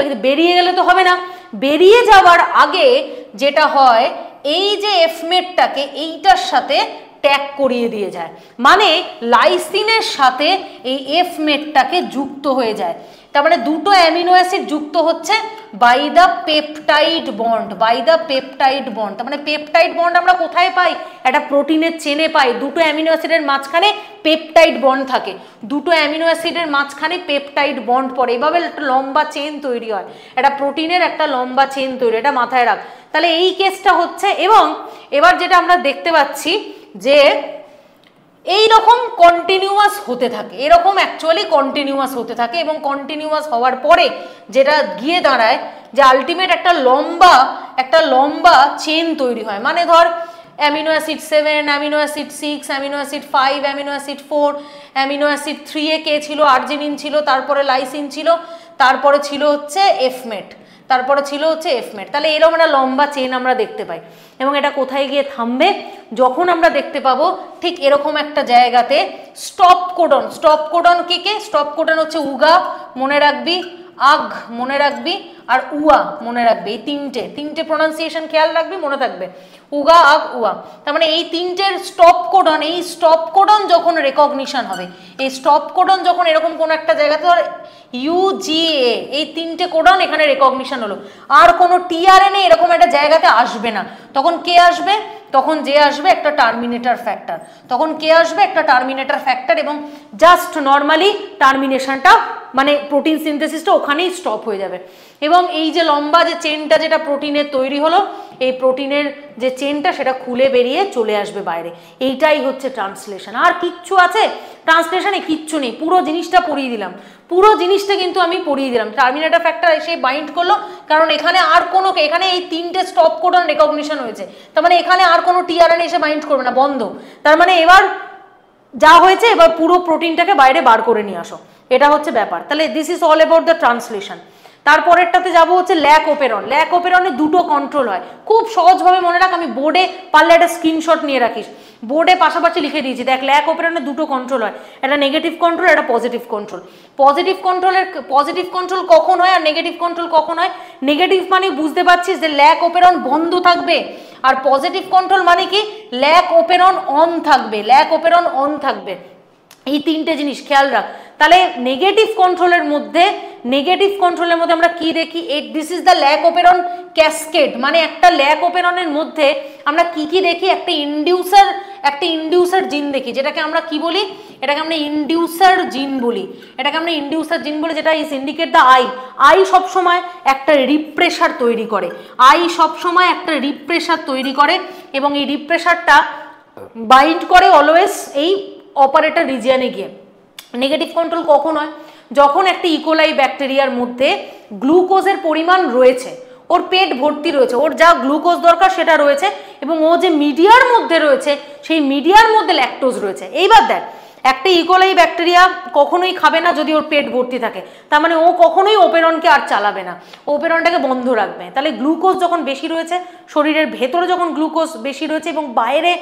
কিন্তু বেরিয়ে গেলে তো হবে না, বেরিয়ে যাওয়ার আগে যেটা হয় এই যে এফমেটটাকে এইটার সাথে ট্যাগ করিয়ে দিয়ে যায়, মানে লাইসিনের সাথে এই এফমেটটাকে যুক্ত হয়ে যায়। তার মানে দুটো অ্যামিনো অ্যাসিড যুক্ত হচ্ছে বাই দ্য পেপটাইড বন্ড, তার মানে পেপটাইড বন্ড আমরা কোথায় পাই? একটা প্রোটিনের চেনে পাই, দুটো অ্যামিনো অ্যাসিডের মাঝখানে পেপটাইড বন্ড থাকে, দুটো অ্যামিনো অ্যাসিডের মাঝখানে পেপটাইড বন্ড পড়ে, এভাবে একটা লম্বা চেন তৈরি হয়, একটা প্রোটিনের একটা লম্বা চেন তৈরি, এটা মাথায় রাখ। তাহলে এই কেসটা হচ্ছে, এবং এবার যেটা আমরা দেখতে পাচ্ছি যে এই রকম কন্টিনিউয়াস হতে থাকে, হতে থাকে, এবং কন্টিনিউয়াস হওয়ার পরে যেটা গিয়ে দাঁড়ায় যে আলটিমেট একটা লম্বা চেন তৈরি হয়, মানে ধর amino acid 7, amino acid 6, amino acid 5, amino acid 4, amino acid 3 এ কে ছিল? আর্জিনিন ছিল, তারপরে লাইসিন ছিল, তারপরে ছিল হচ্ছে এফমেট, তাহলে এরকম একটা লম্বা চেন আমরা দেখতে পাই, এবং এটা কোথায় গিয়ে থামবে? যখন আমরা দেখতে পাবো ঠিক এরকম একটা জায়গাতে স্টপ কোডন কে স্টপ কোডন হচ্ছে উগা মনে রাখবি, আগ মনে রাখবি, আর উয়া মনে রাখবে, এই তিনটে প্রোনাউন্সিয়েশন খেয়াল রাখবি, মনে থাকবে, উগা আগ উয়া। তার মানে এই তিনটের স্টপ কোডন যখন রেকগনিশন হবে, এই স্টপ কোডন যখন এরকম কোনো একটা জায়গাতে ধর UGA, এই তিনটে কোডন এখানে রেকগনিশন হলো, আর কোনো টিআরএনএ এরকম একটা জায়গাতে আসবে না, তখন কে আসবে? তখন যে আসবে একটা টার্মিনেটর ফ্যাক্টর, এবং জাস্ট নর্মালি টার্মিনেশনটা মানে প্রোটিন সিনথেসিসটা ওখানেই স্টপ হয়ে যাবে, এবং এই যে লম্বা যে চেনটা যেটা প্রোটিনের তৈরি হলো, এই প্রোটিনের যে চেনটা সেটা খুলে বেরিয়ে চলে আসবে বাইরে, এইটাই হচ্ছে ট্রান্সলেশন। আর কিচ্ছু আছে ট্রান্সলেশনে? কিচ্ছু নেই, পুরো জিনিসটা পড়িয়ে দিলাম, কিন্তু আমি পড়িয়ে দিলাম। টার্মিনেটর ফ্যাক্টর এসে বাইন্ড করলো, কারণ এখানে আর কোনো, এখানে এই তিনটে স্টপ কোডন রেকগনিশন হয়েছে, তার মানে এখানে আর কোনো টিআরএনএ এসে বাইন্ড করবে না, বন্ধ। তার মানে এবার যা হয়েছে, এবার পুরো প্রোটিনটাকে বাইরে বার করে নিয়ে আসো, এটা হচ্ছে ব্যাপার। তাহলে this is all about the translation. তারপরেরটাতে যাব হচ্ছে ল্যাক ওপেরন। ল্যাক ওপেরনে দুটো কন্ট্রোল হয়, খুব সহজভাবে মনে রাখ, আমি বোর্ডে পারলে একটা স্ক্রিনশট নিয়ে রাখিস, বোর্ডে পাশাপাশি লিখে দিয়েছি, দেখ ল্যাক ওপেরনে দুটো কন্ট্রোল হয়, একটা নেগেটিভ কন্ট্রোল, একটা পজিটিভ কন্ট্রোল। পজিটিভ কন্ট্রোল কখন হয় আর নেগেটিভ কন্ট্রোল কখন হয়? নেগেটিভ মানে বুঝতে পারছিস যে ল্যাক ওপেরন বন্ধ থাকবে, আর পজিটিভ কন্ট্রোল মানে কি ল্যাক ওপেরন অন থাকবে, ল্যাক ওপেরন অন থাকবে। এই তিনটে জিনিস খেয়াল রাখ। তাহলে নেগেটিভ কন্ট্রোলের মধ্যে আমরা কি দেখি? This is the lac operon cascade, মানে একটা ল্যাক ওপেরনের মধ্যে আমরা কি দেখি? একটা ইন্ডিউসার জিন দেখি, যেটাকে আমরা কি বলি? এটাকে আমরা ইন্ডিউসার জিন বলি, যেটা ইজ ইন্ডিকেট দ্য আই সবসময় একটা রিপ্রেসার তৈরি করে, এবং এই রিপ্রেসারটা বাইন্ড করে অলওয়েজ এই অপারেটর রিজিয়নে গিয়ে। নেগেটিভ কন্ট্রোল কখন হয়? যখন একটা ইকোলাই ব্যাকটেরিয়ার মধ্যে গ্লুকোজের পরিমাণ রয়েছে, ওর পেট ভর্তি রয়েছে, ওর যা গ্লুকোজ দরকার সেটা রয়েছে, এবং ও যে মিডিয়ার মধ্যে রয়েছে সেই মিডিয়ার মধ্যে ল্যাকটোজ রয়েছে। এইবার দেখ, একটা ইকোলাই ব্যাকটেরিয়া কখনোই খাবে না যদি ওর পেট ভর্তি থাকে, তার মানে ও কখনোই ওপেরনকে আর চালাবে না, ওপেরনটাকে বন্ধ রাখবে। তাহলে গ্লুকোজ যখন বেশি রয়েছে, শরীরের ভেতরে যখন গ্লুকোজ বেশি রয়েছে এবং বাইরে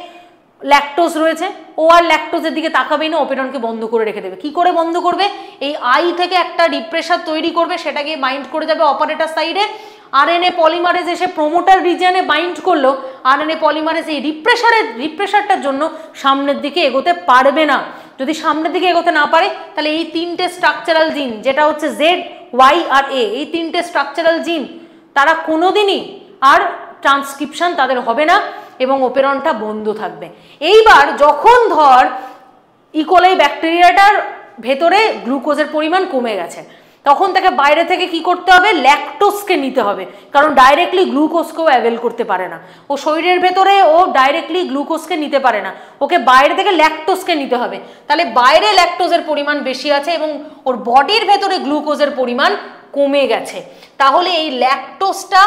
ল্যাকটোজ রয়েছে, ও আর ল্যাকটোজের দিকে তাকাবেই না, ওপেরনকে বন্ধ করে রেখে দেবে। কি করে বন্ধ করবে? এই আই থেকে একটা রিপ্রেসার তৈরি করবে, সেটাকে বাইন্ড করে যাবে অপারেটর সাইডে। আরএনএ পলিমারেজ এসে প্রোমোটার রিজিয়নে বাইন্ড করলো, আরএনএ পলিমারেজ এই রিপ্রেসারটার জন্য সামনের দিকে এগোতে পারবে না। যদি সামনের দিকে এগোতে না পারে, তাহলে এই তিনটে স্ট্রাকচারাল জিন, যেটা হচ্ছে জেড, ওয়াই আর এ, এই তিনটে স্ট্রাকচারাল জিন তারা কোনোদিনই আর ট্রান্সক্রিপশন তাদের হবে না এবং ওপেরনটা বন্ধ থাকবে। এইবার যখন ধর ইকোলাই ব্যাকটেরিয়াটার ভেতরে গ্লুকোজের পরিমাণ কমে গেছে, তখন তাকে বাইরে থেকে কি করতে হবে? ল্যাকটোজকে নিতে হবে, কারণ ডাইরেক্টলি গ্লুকোজকেও অ্যাভেল করতে পারে না, ও শরীরের ভেতরে ও ডাইরেক্টলি গ্লুকোজকে নিতে পারে না, ওকে বাইরে থেকে ল্যাকটোজকে নিতে হবে। তাহলে বাইরে ল্যাকটোজের পরিমাণ বেশি আছে এবং ওর বডির ভেতরে গ্লুকোজের পরিমাণ কমে গেছে, তাহলে এই ল্যাকটোজটা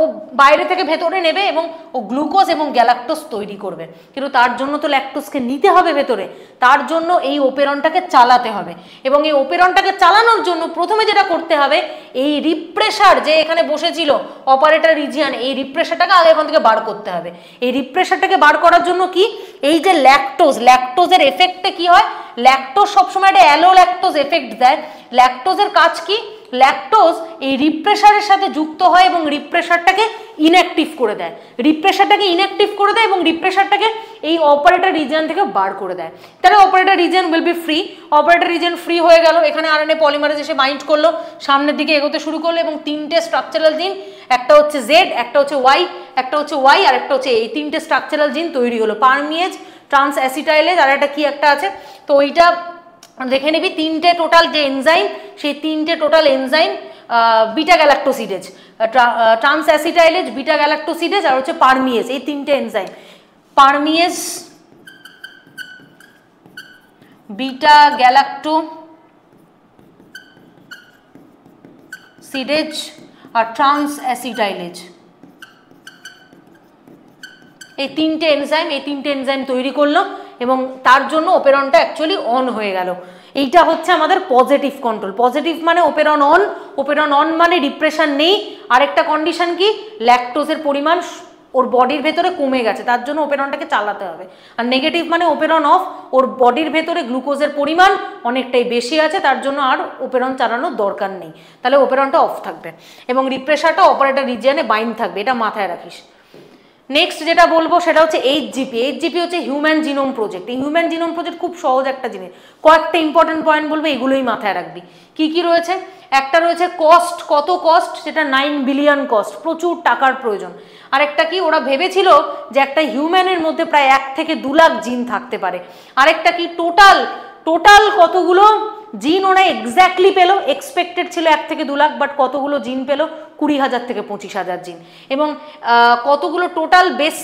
ও বাইরে থেকে ভেতরে নেবে এবং ও গ্লুকোজ এবং গ্যালাক্টোজ তৈরি করবে। কিন্তু তার জন্য তো ল্যাকটোজকে নিতে হবে ভেতরে, তার জন্য এই ওপেরনটাকে চালাতে হবে, এবং এই ওপেরনটাকে চালানোর জন্য প্রথমে যেটা করতে হবে, এই রিপ্রেসার যে এখানে বসেছিল অপারেটর রিজিয়ন, এই রিপ্রেসারটাকে আগে এখান থেকে বার করতে হবে। এই রিপ্রেসারটাকে বার করার জন্য কি, এই যে ল্যাকটোজের এফেক্টে কি হয়? ল্যাকটোজ সবসময় একটা অ্যালোল্যাকটোজ এফেক্ট দেয়। ল্যাকটোজের কাজ কি? ল্যাকটোজ এই রিপ্রেসারের সাথে যুক্ত হয় এবং রিপ্রেসারটাকে ইনঅ্যাক্টিভ করে দেয়, এবং রিপ্রেসারটাকে এই অপারেটর রিজিয়ন থেকে বার করে দেয়। তাহলে operator region will be free, operator region free হয়ে গেল। এখানে আরএনএ পলিমারেজ এসে বাইন্ড করলো, সামনের দিকে এগোতে শুরু করলো, এবং তিনটে স্ট্রাকচারাল জিন, একটা হচ্ছে জেড, একটা হচ্ছে ওয়াই, আর একটা হচ্ছে এই তিনটে স্ট্রাকচারাল জিন তৈরি হলো। পারমিয়েজ, ট্রান্স অ্যাসিটাইলেজ, আর একটা কি একটা আছে, তো ওইটা দেখে নিবি। তিনটে টোটাল যে এনজাইম, সেই তিনটে total enzyme beta galactosidase, trans acetylase, beta galactosidase আর হচ্ছে পারমিয়েজ, এই তিনটে এনজাইম, পারমিয়েজ, বিটা গ্যালাক্টোসিডেজ আর ট্রান্স অ্যাসিটাইলেজ, এই তিনটে এনজাইম তৈরি করলো এবং তার জন্য ওপেরনটা অ্যাকচুয়ালি অন হয়ে গেল। এইটা হচ্ছে আমাদের পজিটিভ কন্ট্রোল। পজিটিভ মানে ওপেরন অন মানে ডিপ্রেশন নেই। আরেকটা কন্ডিশন কি? ল্যাকটোজের পরিমাণ ওর বডির ভেতরে কমে গেছে, তার জন্য ওপেরনটাকে চালাতে হবে। আর নেগেটিভ মানে ওপেরন অফ, ওর বডির ভেতরে গ্লুকোজের পরিমাণ অনেকটাই বেশি আছে, তার জন্য আর ওপেরন চালানোর দরকার নেই, তাহলে ওপেরনটা অফ থাকবে এবং রিপ্রেসারটা অপারেটর রিজিয়নে বাইন্ড থাকবে, এটা মাথায় রাখিস। নেক্সট যেটা বলবো সেটা হচ্ছে এইচজিপি হচ্ছে হিউম্যান জিনোম প্রজেক্ট। এই হিউম্যান জিনোম প্রজেক্ট খুব সহজ একটা জিনিস, কয়েকটা ইম্পর্টেন্ট পয়েন্ট বলবো, এগুলোই মাথায় রাখবি। কি রয়েছে? একটা রয়েছে কস্ট, কত কস্ট, সেটা 9 বিলিয়ন কস্ট, প্রচুর টাকার প্রয়োজন। আরেকটা কি, ওরা ভেবেছিল যে একটা হিউম্যানের মধ্যে প্রায় 1 থেকে 2 লাখ জিন থাকতে পারে। আরেকটা কি, টোটাল কতগুলো জিন ওরা এক্স্যাক্টলি পেলো, এক্সপেক্টেড ছিল 1 থেকে 2 লাখ, বাট কতগুলো জিন পেলো? 20,000 থেকে 25,000 জিন। এবং কতগুলো টোটাল বেস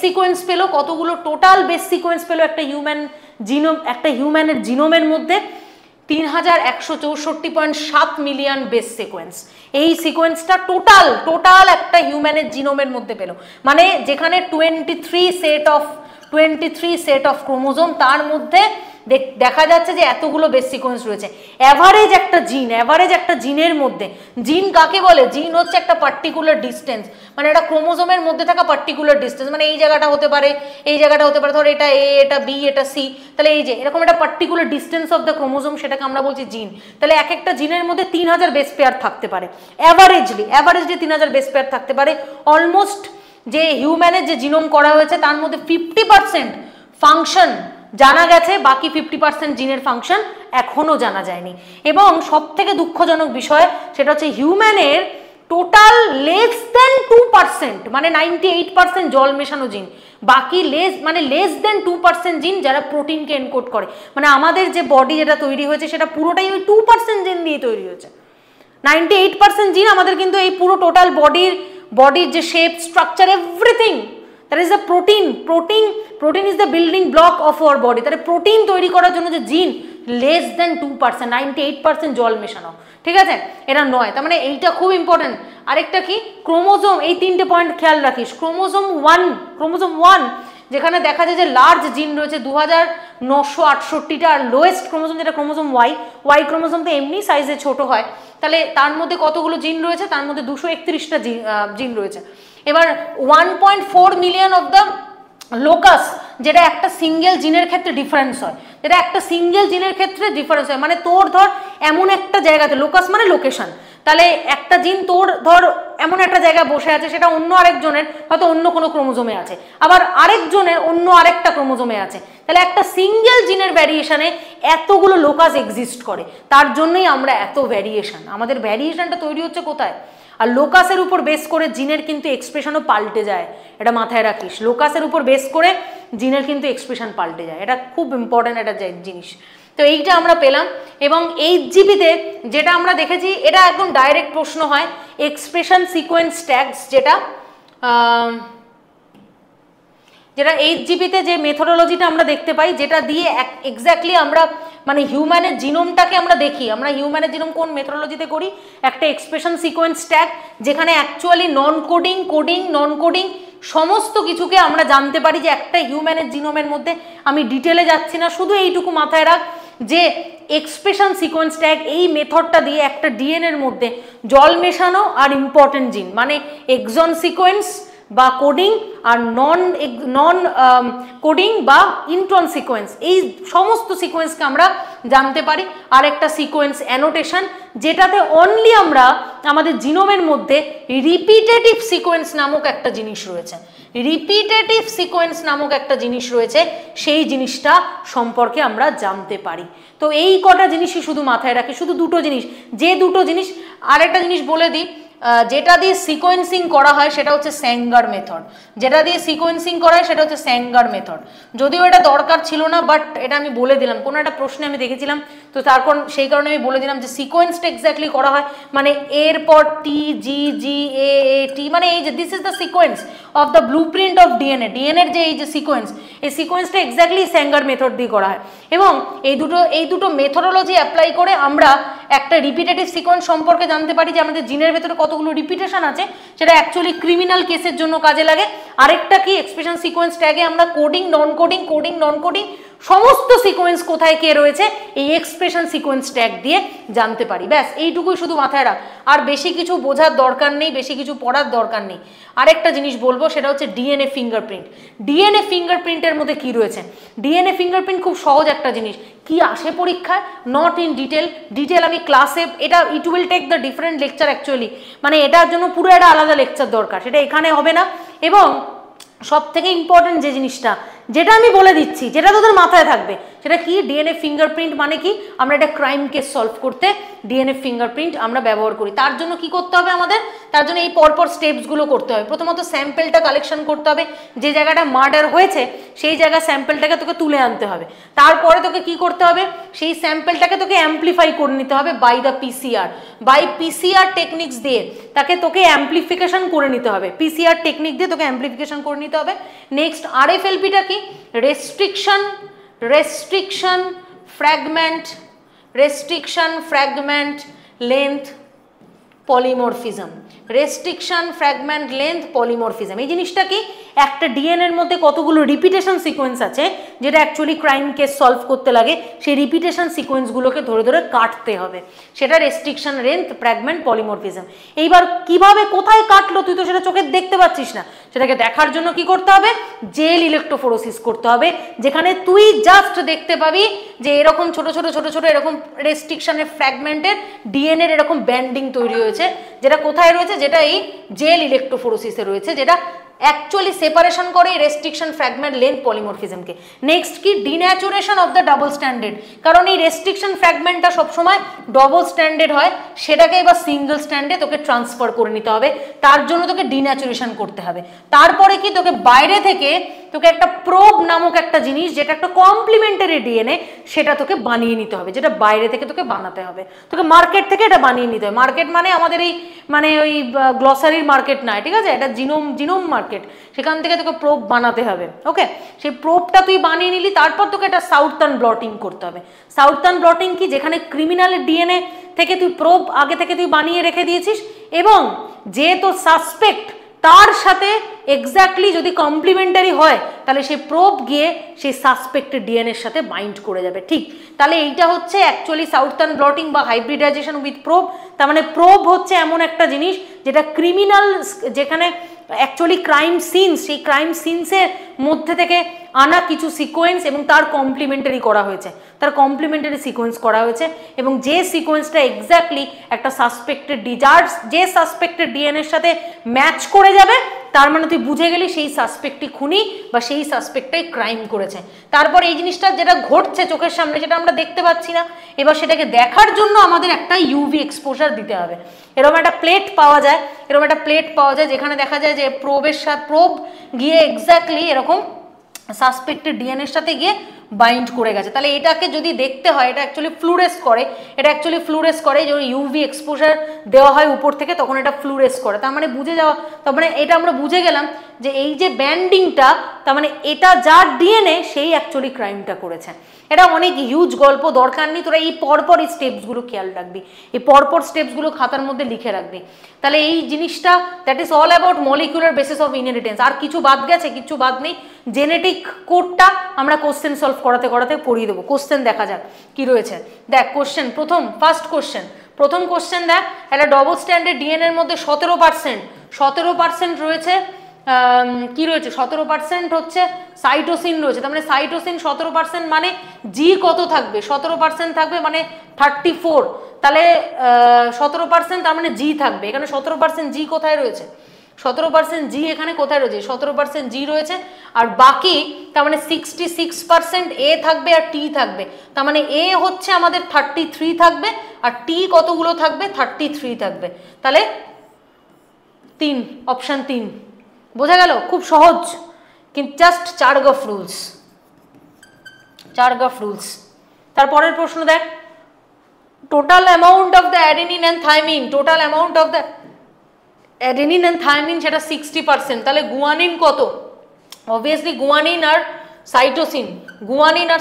সিকোয়েন্স পেলো একটা হিউম্যানের জিনোমের মধ্যে? 3,164.7 মিলিয়ন বেস সিকোয়েন্স। এই সিকোয়েন্সটা টোটাল একটা হিউম্যানের জিনোমের মধ্যে পেলো, মানে যেখানে 23 সেট অফ ক্রোমোজোম, তার মধ্যে দেখা যাচ্ছে যে এতগুলো বেস সিকোয়েন্স রয়েছে। অ্যাভারেজ একটা জিনের মধ্যে, জিন কাকে বলে? জিন হচ্ছে একটা পার্টিকুলার ডিস্টেন্স, মানে এটা ক্রোমোজোমের মধ্যে থাকা পার্টিকুলার ডিস্টেন্স, মানে এই জায়গাটা হতে পারে, এই জায়গাটা হতে পারে, ধর এটা এ, এটা বি, এটা সি, তাহলে এই যে এরকম একটা particular distance of the chromosome, সেটাকে আমরা বলছি জিন। তাহলে এক একটা জিনের মধ্যে 3000 বেস পেয়ার থাকতে পারে অ্যাভারেজলি 3000 বেস পেয়ার থাকতে পারে। অলমোস্ট যে হিউম্যানের যে জিনোম করা হয়েছে তার মধ্যে 50% ফাংশন জানা গেছে, বাকি 50% জিনের ফাংশন এখনো জানা যায়নি। এবং সব থেকে দুঃখজনক বিষয় সেটা হচ্ছে হিউম্যানের টোটাল লেস দেন 2%, মানে 98% জল মেশানো জিন, বাকি লেস দেন 2% জিন যারা প্রোটিনকে এনকোড করে। মানে আমাদের যে বডি যেটা তৈরি হয়েছে সেটা পুরোটাই ওই 2% জিন দিয়ে তৈরি হয়েছে। 98% জিন আমাদের কিন্তু এই পুরো টোটাল বডির যে shape, structure, everything, that is the protein is the building block of our body. তাহলে প্রোটিন তৈরি করার জন্য যে জিন লেস দেন 2%, 98% জল মেশানো, ঠিক আছে, এটা নয়। তার মানে এইটা খুব ইম্পর্টেন্ট। আরেকটা কি, ক্রোমোজোম, এই 3টে পয়েন্ট খেয়াল রাখিস। ক্রোমোজোম 1 যেখানে দেখা যায় যে লার্জ জিন রয়েছে 2968টা, আর লোয়েস্ট ক্রোমোজোম যেটা ক্রোমোজোম ওয়াই ক্রোমোজোম তো এমনি সাইজে ছোট হয়, তাহলে তার মধ্যে কতগুলো জিন রয়েছে? তার মধ্যে 231টা জিন রয়েছে। এবার 1.4 মিলিয়ন অফ দ্য লোকাস, যেটা একটা সিঙ্গেল জিনের ক্ষেত্রে ডিফারেন্স হয়, মানে তোর ধর এমন একটা জায়গাতে, লোকাস মানে লোকেশন, তাহলে একটা জিন তোর ধর এমন একটা জায়গায় বসে আছে, সেটা অন্য আরেকজনের হয়তো অন্য কোনো ক্রোমোজোমে আছে, আবার আরেকজনের অন্য আরেকটা ক্রোমোজোমে আছে, তাহলে একটা সিঙ্গেল জিনের ভ্যারিয়েশনে এতগুলো লোকাস এক্সিস্ট করে। তার জন্যই আমরা এত ভ্যারিয়েশন, আমাদের ভ্যারিয়েশনটা তৈরি হচ্ছে কোথায়? আর লোকাসের উপর বেস করে জিনের কিন্তু এক্সপ্রেশনও পাল্টে যায়, এটা মাথায় রাখিস। লোকাসের উপর বেস করে জিনের কিন্তু এক্সপ্রেশন পাল্টে যায়, এটা খুব ইম্পর্টেন্ট একটা জিনিস। তো এইটা আমরা পেলাম। এবং HGP-তে যেটা আমরা দেখেছি, এটা একদম ডাইরেক্ট প্রশ্ন হয়, এক্সপ্রেশন সিকোয়েন্স ট্যাগস, যেটা HGP-তে যে মেথোডোলজিটা আমরা দেখতে পাই, যেটা দিয়ে এক্স্যাক্টলি আমরা মানে হিউম্যানের জিনোমটাকে আমরা দেখি। আমরা হিউম্যানের জিনোম কোন মেথোডোলজিতে করি? একটা এক্সপ্রেশন সিকোয়েন্স ট্যাগ, যেখানে অ্যাকচুয়ালি নন কোডিং সমস্ত কিছুকে আমরা জানতে পারি যে একটা হিউম্যানের জিনোমের মধ্যে। আমি ডিটেলে যাচ্ছি না, শুধু এইটুকু মাথায় রাখ যে এক্সপ্রেশন সিকোয়েন্স ট্যাগ এই মেথডটা দিয়ে একটা ডিএনএর মধ্যে জল মেশানো আর ইম্পর্টেন্ট জিন, মানে এক্সন সিকোয়েন্স বা কোডিং আর নন কোডিং বা ইন্ট্রন সিকোয়েন্স, এই সমস্ত সিকোয়েন্সকে আমরা জানতে পারি। আর একটা সিকোয়েন্স অ্যানোটেশন, যেটাতে অনলি আমরা আমাদের জিনোমের মধ্যে রিপিটেটিভ সিকোয়েন্স নামক একটা জিনিস রয়েছে, সেই জিনিসটা সম্পর্কে আমরা জানতে পারি। তো এই কটা জিনিসই শুধু মাথায় রাখি, শুধু দুটো জিনিস, আরেকটা জিনিস বলে দিই, যেটা দিয়ে সিকোয়েন্সিং করা হয় সেটা হচ্ছে স্যাঙ্গার মেথড। যদিও এটা দরকার ছিল না, বাট এটা আমি বলে দিলাম, কোনো একটা প্রশ্নে আমি দেখেছিলাম, তো সেই কারণে আমি বলে দিলাম যে সিকোয়েন্সটা এক্স্যাক্টলি করা হয় মানে এর পর টি, জি, জি, এ, টি, মানে এই যে this is the sequence of the blue print of ডিএনএর যে এই যে সিকোয়েন্স, এই সিকোয়েন্সটা এক্স্যাক্টলি স্যাঙ্গার মেথড দিয়ে করা হয়। এবং এই দুটো মেথোডোলজি অ্যাপ্লাই করে আমরা একটা রিপিটেটিভ সিকোয়েন্স সম্পর্কে জানতে পারি, যে আমাদের জিনের ভেতরে কতগুলো রিপিটেশন আছে, সেটা অ্যাকচুয়ালি ক্রিমিনাল কেসের জন্য কাজে লাগে। আরেকটা কি, এক্সপ্রেশন সিকোয়েন্স ট্যাগে আমরা কোডিং নন কোডিং সমস্ত সিকোয়েন্স কোথায় কে রয়েছে এই এক্সপ্রেশন সিকোয়েন্স ট্যাগ দিয়ে জানতে পারি। ব্যাস এইটুকুই শুধু মাথায় রাখ, আর বেশি কিছু বোঝার দরকার নেই, বেশি কিছু পড়ার দরকার নেই। আরেকটা জিনিস বলবো, সেটা হচ্ছে ডিএনএ ফিঙ্গারপ্রিন্টের মধ্যে কি রয়েছে। ডিএনএ ফিঙ্গারপ্রিন্ট খুব সহজ একটা জিনিস, কি আসে পরীক্ষায়, নট ইন ডিটেল আমি ক্লাসে, এটা it will take the different lecture actually, মানে এটার জন্য পুরো একটা আলাদা লেকচার দরকার, সেটা এখানে হবে না। এবং সব থেকে ইম্পর্টেন্ট যে জিনিসটা, যেটা আমি বলে দিচ্ছি, যেটা তোদের মাথায় থাকবে, সেটা কি, ডিএনএ ফিঙ্গারপ্রিন্ট মানে কি, আমরা একটা ক্রাইম কেস সলভ করতে ডিএনএ ফিঙ্গারপ্রিন্ট আমরা ব্যবহার করি। তার জন্য কি করতে হবে আমাদের? তার জন্য এই পরপর স্টেপসগুলো করতে হবে। প্রথমত স্যাম্পেলটা কালেকশন করতে হবে, যে জায়গাটা মার্ডার হয়েছে সেই জায়গায় স্যাম্পেলটাকে তোকে তুলে আনতে হবে। তারপরে তোকে কি করতে হবে, সেই স্যাম্পেলটাকে তোকে অ্যাম্পলিফাই করে নিতে হবে বাই পিসিআর টেকনিক্স দিয়ে তোকে অ্যাম্পলিফিকেশন করে নিতে হবে, পিসিআর টেকনিক দিয়ে তোকে অ্যাম্পলিফিকেশন করে নিতে হবে। নেক্সট আরএফএলপিটা কি, রেস্ট্রিকশন ফ্র্যাগমেন্ট লেন্থ পলিমরফিজম। এই জিনিসটা কি, একটা ডিএনএর মধ্যে কতগুলো রিপিটেশন সিকোয়েন্স আছে যেটা অ্যাকচুয়ালি ক্রাইম কেস সলভ করতে লাগে, সেই রিপিটেশন সিকোয়েন্সগুলোকে ধরে ধরে কাটতে হবে, সেটা রেস্ট্রিকশন, লেন্থ, ফ্র্যাগমেন্ট, পলিমরফিজম। এইবার কিভাবে কোথায় কাটলো তুই তো সেটা চোখে দেখতে পাচ্ছিস না, সেটাকে দেখার জন্য কি করতে হবে, জেল ইলেকট্রোফোরোসিস করতে হবে, যেখানে তুই জাস্ট দেখতে পাবি যে এরকম ছোট ছোট ছোট ছোট এরকম রেস্ট্রিকশনের ফ্র্যাগমেন্টের ডিএনএর এরকম ব্যান্ডিং তৈরি হয়েছে, যেটা কোথায় রয়েছে, যেটা এই জেল ইলেকট্রোফোরোসিসে রয়েছে, যেটা অ্যাকচুয়ালি সেপারেশন করে এই রেস্ট্রিকশন, ফ্র্যাগমেন্ট, লেন্থ, পলিমরফিজমকে। নেক্সট কি, ডিন্যাচুরেশন অফ দ্য ডাবল স্ট্যান্ডার্ড, কারণ এই রেস্ট্রিকশন ফ্র্যাগমেন্টটা সবসময় ডবল স্ট্যান্ডার্ড হয়, সেটাকে এবার সিঙ্গেল স্ট্যান্ডে তোকে ট্রান্সফার করে নিতে হবে, তার জন্য তোকে ডিন্যাচুরেশন করতে হবে। তারপরে কি, তোকে বাইরে থেকে তোকে একটা প্রোব নামক একটা জিনিস, যেটা একটা কমপ্লিমেন্টারি ডিএনএ, সেটা তোকে বানিয়ে নিতে হবে, যেটা বাইরে থেকে তোকে বানাতে হবে, তোকে মার্কেট থেকে এটা বানিয়ে নিতে হবে। মার্কেট মানে আমাদের এই মানে ওই গ্লসারির মার্কেট নয়, ঠিক আছে, এটা জিনোম মার্কেট, সেখান থেকে তোকে প্রোব বানাতে হবে। ওকে, সেই প্রোবটা তুই বানিয়ে নিলি, তারপর তোকে এটা সাউথার্ন ব্লটিং করতে হবে। সাউথার্ন ব্লটিং কি, যেখানে ক্রিমিনালের ডিএনএ থেকে তুই প্রোব আগে থেকে তুই বানিয়ে রেখে দিয়েছিস, এবং যে তোর সাসপেক্ট তার সাথে এক্স্যাক্টলি যদি কমপ্লিমেন্টারি হয়, তাহলে সেই প্রোব গিয়ে সেই সাসপেক্টের ডিএনএর সাথে বাইন্ড করে যাবে। ঠিক, তাহলে এইটা হচ্ছে অ্যাকচুয়ালি সাউথার্ন ব্লটিং বা হাইব্রিডাইজেশন উইথ প্রোব। তার মানে প্রোব হচ্ছে এমন একটা জিনিস যেটা ক্রিমিনাল, যেখানে অ্যাকচুয়ালি ক্রাইম সিনস, সেই ক্রাইম সিনসের মধ্যে থেকে আনা কিছু সিকোয়েন্স এবং তার কমপ্লিমেন্টারি করা হয়েছে, তার কমপ্লিমেন্টারি সিকোয়েন্স করা হয়েছে, এবং যে সিকোয়েন্সটা এক্স্যাক্টলি একটা সাসপেক্টেড যে সাসপেক্টেড ডিএনএর সাথে ম্যাচ করে যাবে, তার মানে তুই বুঝে গেলি সেই সাসপেক্টই খুনি বা সেই সাসপেক্টটাই ক্রাইম করেছে। তারপর এই জিনিসটা যেটা ঘটছে চোখের সামনে, সেটা আমরা দেখতে পাচ্ছি না, এবার সেটাকে দেখার জন্য আমাদের একটা ইউভি এক্সপোজার দিতে হবে। এরকম একটা প্লেট পাওয়া যায়, যেখানে দেখা যায় যে প্রোবের সাথে প্রোব গিয়ে এক্স্যাক্টলি এরকম সাসপেক্টেড ডিএনএর সাথে গিয়ে বাইন্ড করে গেছে। তাহলে এটাকে যদি দেখতে হয়, এটা অ্যাকচুয়ালি ফ্লুরেস করে, যখন ইউভি এক্সপোজার দেওয়া হয় উপর থেকে, তখন এটা ফ্লুরেস করে। তার মানে তার মানে এটা আমরা বুঝে গেলাম যে এই যে ব্যান্ডিংটা, তার মানে এটা যার ডিএনএ সেই অ্যাকচুয়ালি ক্রাইমটা করেছে। এটা অনেক হিউজ গল্প, দরকার নেই, তোরা এই পরপর এই স্টেপসগুলো খেয়াল রাখবি, এই পরপর স্টেপসগুলো খাতার মধ্যে লিখে রাখবি। তাহলে এই জিনিসটা, that is all about molecular basis of inheritance. আর কিছু বাদ গেছে? কিছু বাদ নেই। জেনেটিক কোডটা আমরা কোশ্চেন সলভ করাতে করাতে পড়িয়ে দেবো। কোশ্চেন দেখা যাক কি রয়েছে। দেখ কোশ্চেন, প্রথম কোশ্চেন দেখ, একটা ডবল স্ট্যান্ডার্ড ডিএনএর মধ্যে 17% রয়েছে, কি রয়েছে, 17% হচ্ছে সাইটোসিন রয়েছে। তার মানে সাইটোসিন 17%, মানে জি কত থাকবে, 17% থাকবে, মানে 34। তাহলে 17%, তার মানে জি থাকবে এখানে। 17% জি কোথায় রয়েছে, 17% জি এখানে কোথায় রয়েছে, 17% জি রয়েছে। আর বাকি তার মানে 66% এ থাকবে আর টি থাকবে। তার মানে এ হচ্ছে আমাদের 33 থাকবে, আর টি কতগুলো থাকবে, 33 থাকবে। তাহলে 3, অপশান 3। বোঝা গেল? খুব সহজ, কিন্তু জাস্ট চার্গফ রুলস। তারপরের প্রশ্ন দেখ, total amount of the adenine and thymine, সেটা 60%। তাহলে গুয়ানিন কত? অবভিয়াসলি গুয়ানিন আর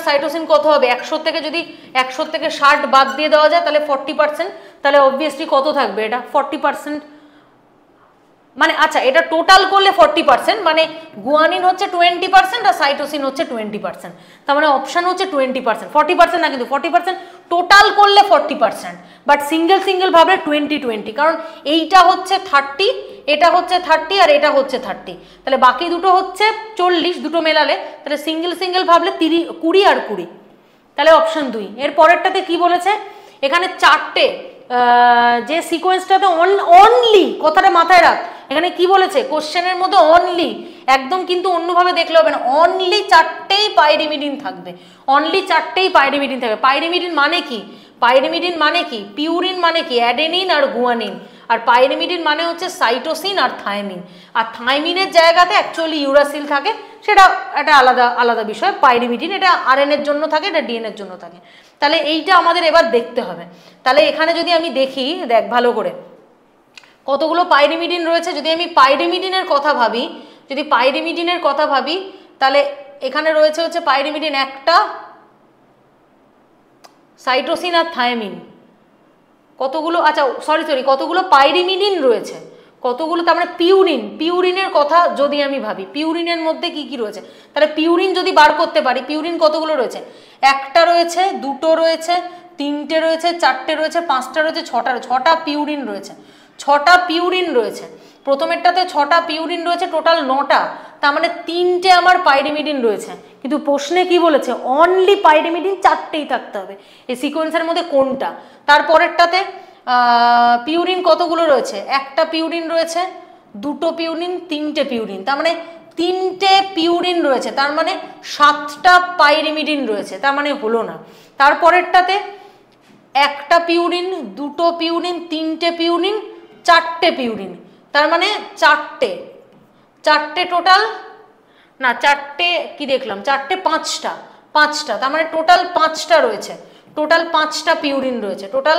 সাইটোসিন কত হবে? 100 থেকে যদি 100 থেকে 60 বাদ দিয়ে দেওয়া যায়, তাহলে 40%। তাহলে অবভিয়াসলি কত থাকবে, এটা 40%। মানে আচ্ছা, এটা টোটাল করলে 40%, মানে গুয়ানিন হচ্ছে 20% আর সাইটোসিন হচ্ছে 20%। তার মানে অপশান হচ্ছে 20%, 40% না কিন্তু 40%। টোটাল করলে 40%, বাট সিঙ্গেল ভাবে 20-20, কারণ এইটা হচ্ছে 30, এটা হচ্ছে 30 আর এটা হচ্ছে 30। তাহলে বাকি দুটো হচ্ছে 40, দুটো মেলালে, তাহলে সিঙ্গেল ভাবলে 20 আর 20। তাহলে অপশান 2। এর পরেরটাতে কি বলেছে, এখানে 4টে, যে সিকোয়েন্সটাতে অনলি, কথাটা মাথায় রাখ, এখানে কি বলেছে কোশ্চেনের মধ্যে অনলি, একদম কিন্তু অন্যভাবে দেখলে হবে না, অনলি 4টেই পাইরিমিডিন থাকবে, পাইরিমিডিন মানে কি, পিউরিন মানে কি, অ্যাডেনিন আর গুয়ানিন, আর পাইরিমিডিন মানে হচ্ছে সাইটোসিন আর থাইমিন। আর থাইমিনের জায়গাতে অ্যাকচুয়ালি ইউরাসিল থাকে, সেটা একটা আলাদা বিষয়। পাইরিমিডিন এটা আরএনএর জন্য থাকে, এটা ডিএনএর জন্য থাকে। তাহলে এইটা আমাদের এবার দেখতে হবে। তাহলে এখানে যদি আমি দেখি, দেখ ভালো করে কতগুলো পাইরিমিডিন রয়েছে। যদি আমি পাইরিমিডিনের কথা ভাবি, তাহলে এখানে রয়েছে হচ্ছে পাইরিমিডিন একটা, সাইটোসিন আর থাইমিন। কতগুলো, আচ্ছা সরি, কতগুলো পাইরিমিডিন রয়েছে, কতগুলো, তার মানে পিউরিনের কথা যদি আমি ভাবি, পিউরিনের মধ্যে কি কি রয়েছে, তাহলে পিউরিন যদি বার করতে পারি, পিউরিন কতগুলো রয়েছে, একটা রয়েছে, দুটো রয়েছে, তিনটে রয়েছে, চারটে রয়েছে, পাঁচটা রয়েছে, ছটা পিউরিন রয়েছে, ছটা পিউরিন রয়েছে। প্রথমেরটাতে ছটা পিউরিন রয়েছে, টোটাল 9টা, তার মানে 3টে আমার পাইরিমিডিন রয়েছে। কিন্তু প্রশ্নে কি বলেছে, অনলি পাইরিমিডিন 4টেই থাকতে হবে, এই সিকোয়েন্সের মধ্যে কোনটা। তারপরেরটাতে পিউরিন কতগুলো রয়েছে, একটা পিউরিন রয়েছে, দুটো পিউরিন, 3টে পিউরিন, তার মানে 3টে পিউরিন রয়েছে, তার মানে 7টা পাইরিমিডিন রয়েছে, তার মানে হলো না। তারপরেরটাতে একটা পিউরিন, দুটো পিউরিন, 3টে পিউরিন, 4টে পিউরিন, তার মানে চারটে টোটাল, না 4টে কি দেখলাম, 4টে 5টা, তার মানে টোটাল 5টা রয়েছে, টোটাল 5টা পিউরিন রয়েছে, টোটাল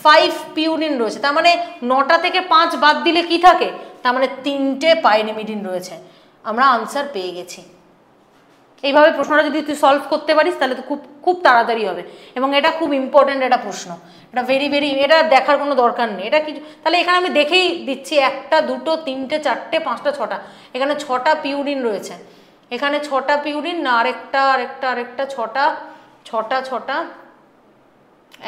5 পিউরিন রয়েছে, তার মানে 9টা থেকে 5 বাদ দিলে কি থাকে, তার মানে 3টে পাইরিমিডিন রয়েছে। আমরা আনসার পেয়ে গেছি। এইভাবে প্রশ্নটা যদি তুই সলভ করতে পারিস তাহলে তো খুব খুব তাড়াতাড়ি হবে, এবং এটা খুব ইম্পর্টেন্ট একটা প্রশ্ন, এটা ভেরি এটা দেখার কোনো দরকার নেই, এটা কিছু, তাহলে এখানে আমি দেখেই দিচ্ছি, একটা, দুটো, 3টে, 4টে, 5টা, 6টা, এখানে 6টা পিউরিন রয়েছে, এখানে 6টা পিউরিন, না আরেকটা, 6টা,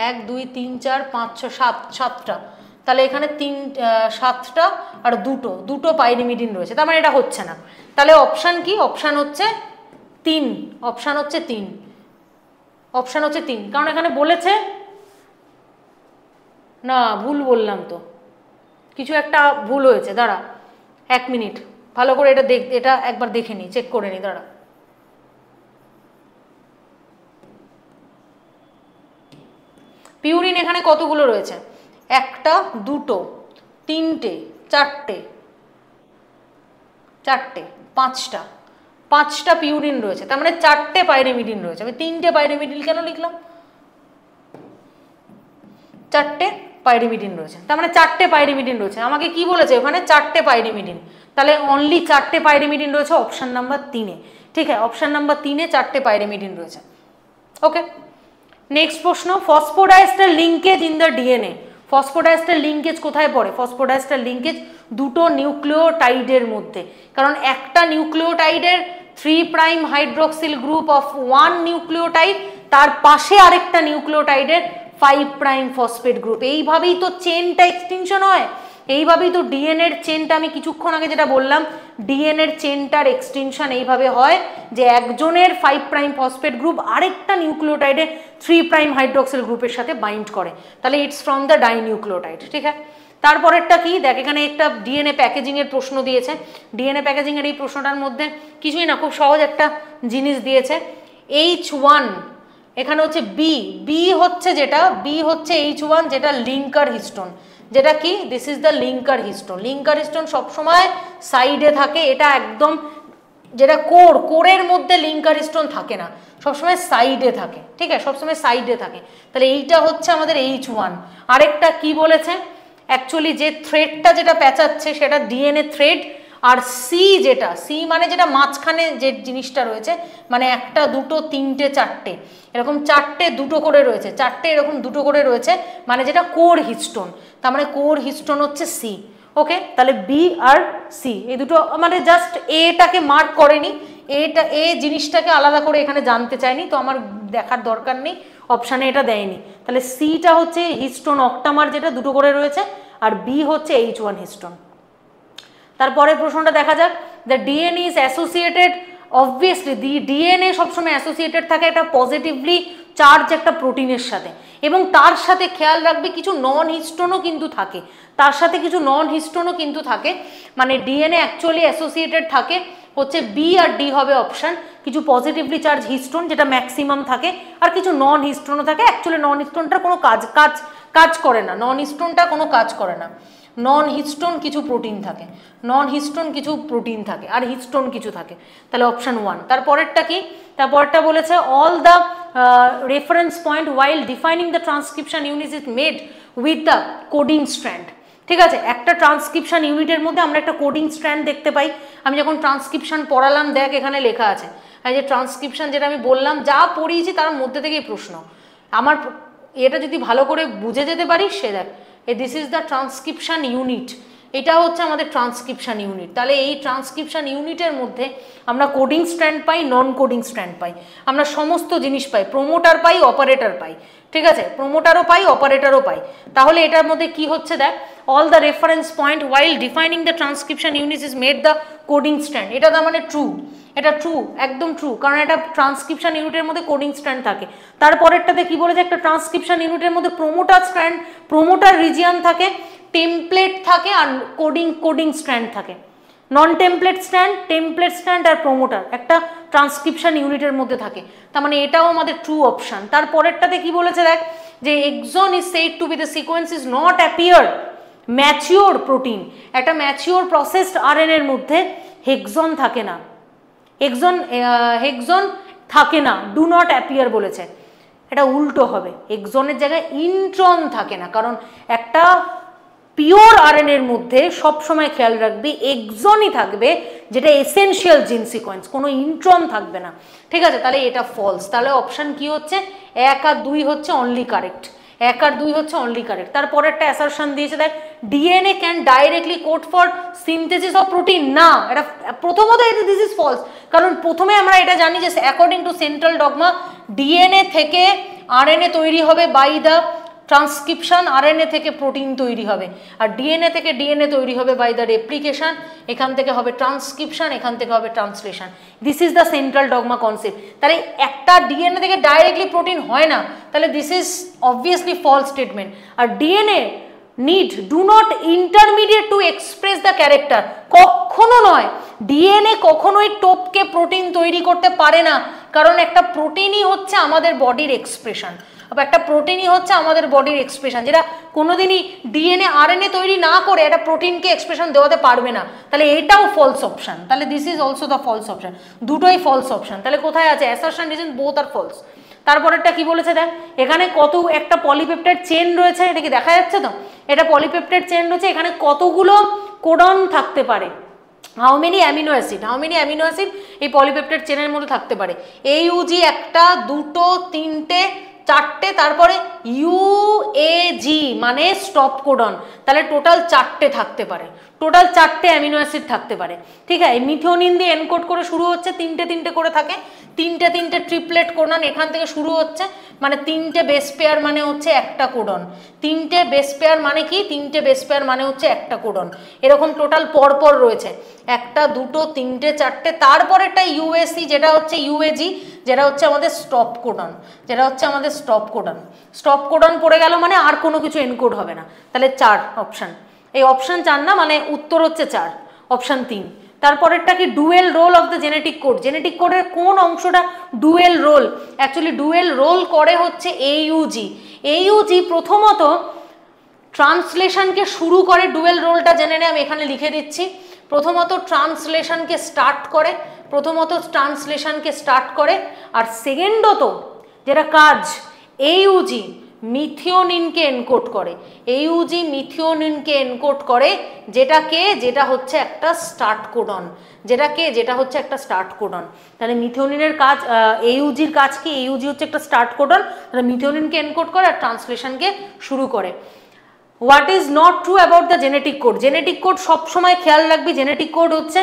1 2 3 4 5 6 7টা, তাহলে এখানে 7টা আর দুটো পাইরিমিডিন রয়েছে, তার মানে এটা হচ্ছে না। তাহলে অপশান কি, অপশান হচ্ছে 3, অপশান হচ্ছে 3, কারণ এখানে বলেছে না, ভুল বললাম তো, কিছু একটা ভুল হয়েছে, দাঁড়া 1 মিনিট, ভালো করে এটা একবার দেখে নিই, চেক করে নিই, দাঁড়া। পিউরিন এখানে কতগুলো রয়েছে, একটা, দুটো, 3টে, 4টে, 5টা পিউরিন রয়েছে, তার মানে 4টে পাইরিমিডিন রয়েছে। আমি 3টে পাইরিমিডিন কেন লিখলাম, 4টে পাইরিমিডিন রয়েছে, তার মানে 4টে পাইরিমিডিন রয়েছে। আমাকে কি বলেছে ওখানে, 4টে পাইরিমিডিন, তাহলে অনলি 4টে পাইরিমিডিন রয়েছে অপশান নাম্বার 3-এ। ঠিক আছে, অপশান নাম্বার 3-এ 4টে পাইরিমিডিন রয়েছে। ওকে, নেক্সট প্রশ্ন, phosphodiester linkage in the DNA. Phosphodiester linkage কোথায় পড়ে, ফসফোডাইস্টার লিঙ্কেজ দুটো নিউক্লিওটাইডের মধ্যে, কারণ একটা নিউক্লিওটাইডের 3' হাইড্রোক্সিল গ্রুপ অফ 1 নিউক্লিওটাইড, তার পাশে আরেকটা নিউক্লিওটাইডের 5' ফসফেট গ্রুপ, এইভাবেই তো চেনটা এক্সটেনশন হয়, এইভাবেই তো ডিএনএর চেনটা, আমি কিছুক্ষণ আগে যেটা বললাম, ডিএনএর চেনটার এক্সটেনশন এইভাবে হয় যে একজনের 5' ফসফেট গ্রুপ আরেকটা নিউক্লিওটাইডে 3' হাইড্রোক্সিল গ্রুপের সাথে বাইন্ড করে, তাহলে ইটস ফ্রম দ্য ডাইনিউক্লিওটাইড। ঠিক আছে, তারপরেরটা কি দেখ, এখানে একটা ডিএনএ প্যাকেজিংয়ের প্রশ্ন দিয়েছে, ডিএনএ প্যাকেজিংয়ের এই প্রশ্নটার মধ্যে কিছুই না, খুব সহজ একটা জিনিস দিয়েছে, H1, এখানে হচ্ছে বি হচ্ছে যেটা, বি হচ্ছে H1, যেটা লিঙ্কার হিস্টোন, যেটা কি, this is the linker histone. Linker histone সবসময় সাইডে থাকে, এটা একদম, যেটা কোরের মধ্যে লিঙ্কার হিস্টোন থাকে না, সবসময় সাইডে থাকে। ঠিক আছে, সবসময় সাইডে থাকে, তাহলে এইটা হচ্ছে আমাদের H1। আরেকটা কি বলেছে, অ্যাকচুয়ালি যে থ্রেডটা যেটা পেঁচাচ্ছে সেটা ডিএনএ থ্রেড, আর সি মানে যেটা মাঝখানে যে জিনিসটা রয়েছে, মানে একটা, দুটো, 3টে, 4টে, এরকম 4টে দুটো করে রয়েছে, 4টে এরকম দুটো করে রয়েছে, মানে যেটা কোর হিস্টোন, তার মানে কোর হিস্টোন হচ্ছে সি। ওকে, তাহলে বি আর সি এই দুটো, মানে জাস্ট এটাকে মার্ক করেনি, এ জিনিসটাকে আলাদা করে এখানে জানতে চাইনি, তো আমার দেখার দরকার নেই, অপশানে এটা দেয়নি। তাহলে সিটা হচ্ছে হিস্টোন অক্টামার, যেটা দুটো করে রয়েছে, আর বি হচ্ছে H1 হিস্টোন। তারপরে প্রশ্নটা দেখা যাক, the DNA is associated, obviously DNA সবসময় অ্যাসোসিয়েটেড থাকে একটা পজিটিভলি চার্জ একটা প্রোটিনের সাথে, এবং তার সাথে খেয়াল রাখবে কিছু নন হিস্টোনও কিন্তু থাকে, তার সাথে কিছু নন হিস্টোনও কিন্তু থাকে, মানে ডিএনএ অ্যাকচুয়ালি অ্যাসোসিয়েটেড থাকে হচ্ছে বি আর ডি হবে অপশান, কিছু পজিটিভলি চার্জ হিস্টোন যেটা ম্যাক্সিমাম থাকে, আর কিছু নন হিস্টোনও থাকে। অ্যাকচুয়ালি নন হিস্টোনটা কোনো কাজ করে না, নন হিস্টোনটা কোনো কাজ করে না, নন হিস্টোন কিছু প্রোটিন থাকে, নন হিস্টোন কিছু প্রোটিন থাকে, আর হিস্টোন কিছু থাকে, তাহলে অপশান 1। তারপরেরটা কি, তারপরটা বলেছে, all the reference point while defining the transcription unit is made with the coding strand. ঠিক আছে, একটা ট্রান্সক্রিপশন ইউনিটের মধ্যে আমরা একটা কোডিং স্ট্র্যান্ড দেখতে পাই। আমি যখন ট্রান্সক্রিপশন পড়ালাম, দেখ এখানে লেখা আছে, এই যে ট্রান্সক্রিপশন যেটা আমি বললাম, যা পড়িয়েছি তার মধ্যে থেকেই প্রশ্ন, আমার এটা যদি ভালো করে বুঝে যেতে পারিস, সে দেখ, this is the transcription unit, এটা হচ্ছে আমাদের ট্রান্সক্রিপশন ইউনিট। তাহলে এই ট্রান্সক্রিপশন ইউনিটের মধ্যে আমরা কোডিং স্ট্র্যান্ড পাই, নন কোডিং স্ট্র্যান্ড পাই, আমরা সমস্ত জিনিস পাই, প্রোমোটার পাই, অপারেটর পাই, ঠিক আছে, প্রোমোটারও পাই, অপারেটরও পাই। তাহলে এটার মধ্যে কি হচ্ছে দেখ, all the reference point while defining the transcription unit is made the coding strand. এটা তার মানে ট্রু, এটা ট্রু, একদম ট্রু, কারণ এটা ট্রান্সক্রিপশন ইউনিটের মধ্যে কোডিং স্ট্র্যান্ড থাকে। তারপরেরটাতে কি বলেছে, একটা ট্রান্সক্রিপশন ইউনিটের মধ্যে প্রোমোটার স্ট্র্যান্ড, প্রোমোটার রিজিয়ন থাকে, টেমপ্লেট থাকে, আর কোডিং স্ট্র্যান্ড থাকে। নন টেমপ্লেট স্ট্র্যান্ড, টেমপ্লেট স্ট্র্যান্ড আর প্রোমোটার একটা ট্রান্সক্রিপশন ইউনিটের মধ্যে থাকে। তার মানে এটাও আমাদের ট্রু অপশন। তারপরেরটাতে কি বলেছে দেখ, যে exon is said to be the sequence is not appear mature protein. একটা ম্যাচিওর প্রসেসড আরএনএর মধ্যে হেক্সন থাকে না, হেক্সন থাকে না, ডু নট অ্যাপিয়ার বলেছে। এটা উল্টো হবে, এক্সনের জায়গায় ইন্ট্রন থাকে না, কারণ একটা পিওর আরএনএর মধ্যে সবসময় খেয়াল রাখবি এক্সনই থাকবে, যেটা এসেনশিয়াল জিন সিকোয়েন্স, কোনো ইন্ট্রন থাকবে না, ঠিক আছে। তাহলে এটা ফলস। তাহলে অপশান কি হচ্ছে, 1 আর 2 হচ্ছে অনলি কারেক্ট, 1 আর 2 হচ্ছে অনলি কারেক্ট। তারপরেরটা অ্যাসারশন দিয়েছে দেখ, DNA can directly code for synthesis of protein. না, এটা প্রথমত এটা দিস ইজ ফলস, কারণ প্রথমে আমরা এটা জানি যে according to central dogma DNA থেকে আরএনএ তৈরি হবে বাই দ্য ট্রান্সক্রিপশন, আরএনএ থেকে প্রোটিন তৈরি হবে, আর ডিএনএ থেকে ডিএনএ তৈরি হবে বাই দ্য রেপ্লিকেশন, এখান থেকে হবে ট্রান্সক্রিপশন, এখান থেকে হবে translation. This is the central dogma concept. তাহলে একটা ডিএনএ থেকে ডাইরেক্টলি প্রোটিন হয় না, তাহলে this is obviously false statement. আর DNA need do not intermediate to express the character, কখনো নয়, ডিএনএ কখনোই টোপকে প্রোটিন তৈরি করতে পারে না, কারণ একটা প্রোটিনই হচ্ছে আমাদের বডির এক্সপ্রেশন, একটা প্রোটিনই হচ্ছে আমাদের বডির এক্সপ্রেশন, যেটা কোনোদিনই ডিএনএ আরএনএ তৈরি না করে একটা প্রোটিনকে এক্সপ্রেশন দেওয়াতে পারবে না। তাহলে এটাও ফলস অপশন, তাহলে this is also the false option, দুটোই ফলস অপশন। তাহলে কোথায় আছে assertion reason, both are false. তারপরেরটা কি বলেছে দেখ, এখানে কত একটা পলিপেপটাইড চেন রয়েছে, এটা কি দেখা যাচ্ছে তো, এটা পলিপেপটাইড চেন রয়েছে, এখানে কতগুলো কোডন থাকতে পারে, হাউ মেনি অ্যামিনো অ্যাসিড এই পলিপেপটাইড চেনের মধ্যে থাকতে পারে। এইউজি 1, 2, 3, 4, তারপরে ইউএজি মানে স্টপ কোডন, তাহলে টোটাল 4 থাকতে পারে, টোটাল 4 অ্যামিনো অ্যাসিড থাকতে পারে, ঠিক আছে। মিথিওনিন দিয়ে এনকোড করে শুরু হচ্ছে, 3 করে থাকে, 3 ট্রিপলেট কোডন এখান থেকে শুরু হচ্ছে, মানে 3 বেস পেয়ার মানে হচ্ছে একটা কোডন, 3 বেস পেয়ার মানে কি, 3 বেস পেয়ার মানে হচ্ছে একটা কোডন, এরকম টোটাল পরপর রয়েছে 1, 2, 3, 4, তারপরেটা ইউএসি যেটা হচ্ছে ইউএজি, যেটা হচ্ছে আমাদের স্টপ কোডন, স্টপ কোডন পড়ে গেল মানে আর কোনো কিছু এনকোড হবে না। তাহলে 4 অপশান, এই অপশান 4 না, মানে উত্তর হচ্ছে 4, অপশান 3। তারপরেরটা কি, dual role of the genetic code, genetic কোডের কোন অংশটা dual role, actually dual role করে হচ্ছে এইউজি প্রথমত ট্রান্সলেশনকে শুরু করে, ডুয়েল রোলটা জেনে নেই, আমি এখানে লিখে দিচ্ছি, প্রথমত ট্রান্সলেশনকে স্টার্ট করে, আর সেকেন্ডত যেটা কাজ, এইউজি মিথিওনিনকে এনকোড করে, যেটা হচ্ছে একটা স্টার্ট কোডন, তাহলে মিথিওনিনের কাজ, এইউজির কাজ কি, এইউজি হচ্ছে একটা স্টার্ট কোডন, তাহলে মিথিওনিনকে এনকোড করে আর ট্রান্সলেশনকে শুরু করে। What is not true about the genetic code, সবসময় খেয়াল রাখবি, জেনেটিক কোড হচ্ছে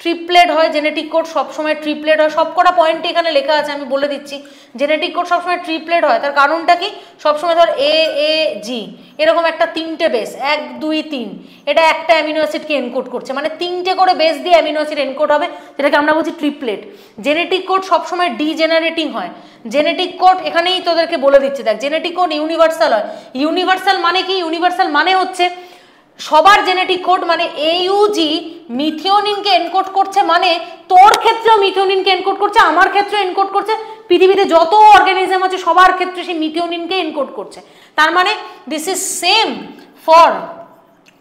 ট্রিপলেট হয়, জেনেটিক কোড সবসময় ট্রিপলেট হয়, সবকটা পয়েন্ট এখানে লেখা আছে, আমি বলে দিচ্ছি, জেনেটিক কোড সবসময় ট্রিপলেট হয়। তার কারণটা কি, সবসময় ধর AAG এরকম একটা 3 বেস, 1, 2, 3, এটা একটা অ্যামিনো অ্যাসিডকে এনকোড করছে, মানে 3 করে বেস দিয়ে অ্যামিনো অ্যাসিড এনকোড হবে, যেটাকে আমরা বলছি ট্রিপলেট। জেনেটিক কোড সবসময় ডিজেনারেটিং হয়, জেনেটিক কোড এখানেই তোদেরকে বলে দিচ্ছে, দেখ জেনেটিক কোড ইউনিভার্সাল হয়, ইউনিভার্সাল মানে কি, ইউনিভার্সাল মানে হচ্ছে সবার জেনেটিক কোড, মানে এইউজি মিথিওনিনকে এনকোড করছে, মানে তোর ক্ষেত্রেও মিথিওনিনকে এনকোড করছে, আমার ক্ষেত্রেও এনকোড করছে, পৃথিবীতে যত অর্গানিজম আছে সবার ক্ষেত্রে সেই মিথিওনিনকে এনকোড করছে। তার মানে this is same for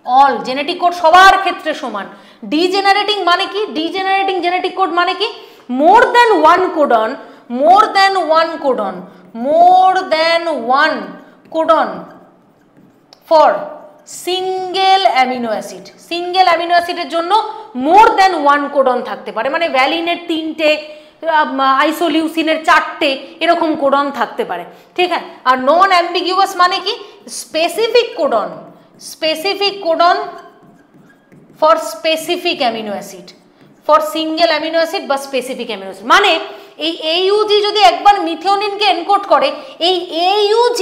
all, genetic code সবার ক্ষেত্রে সমান। ডিজেনারেটিং মানে কি, ডিজেনারেটিং জেনেটিক কোড মানে কি, more than one codon for single amino অ্যাসিডের জন্য মোর দ্যান 1 কোডন থাকতে পারে, মানে ভ্যালিনের 3, আইসোলিউসিনের 4, এরকম কোডন থাকতে পারে, ঠিক আছে। আর নন অ্যাম্বিগিউয়াস মানে কি, specific codon specific codon for specific amino acid, for single amino acid বা স্পেসিফিক অ্যামিনো অ্যাসিড। মানে এই AUG যদি একবার মিথিওনিনকে এনকোড করে, এই AUG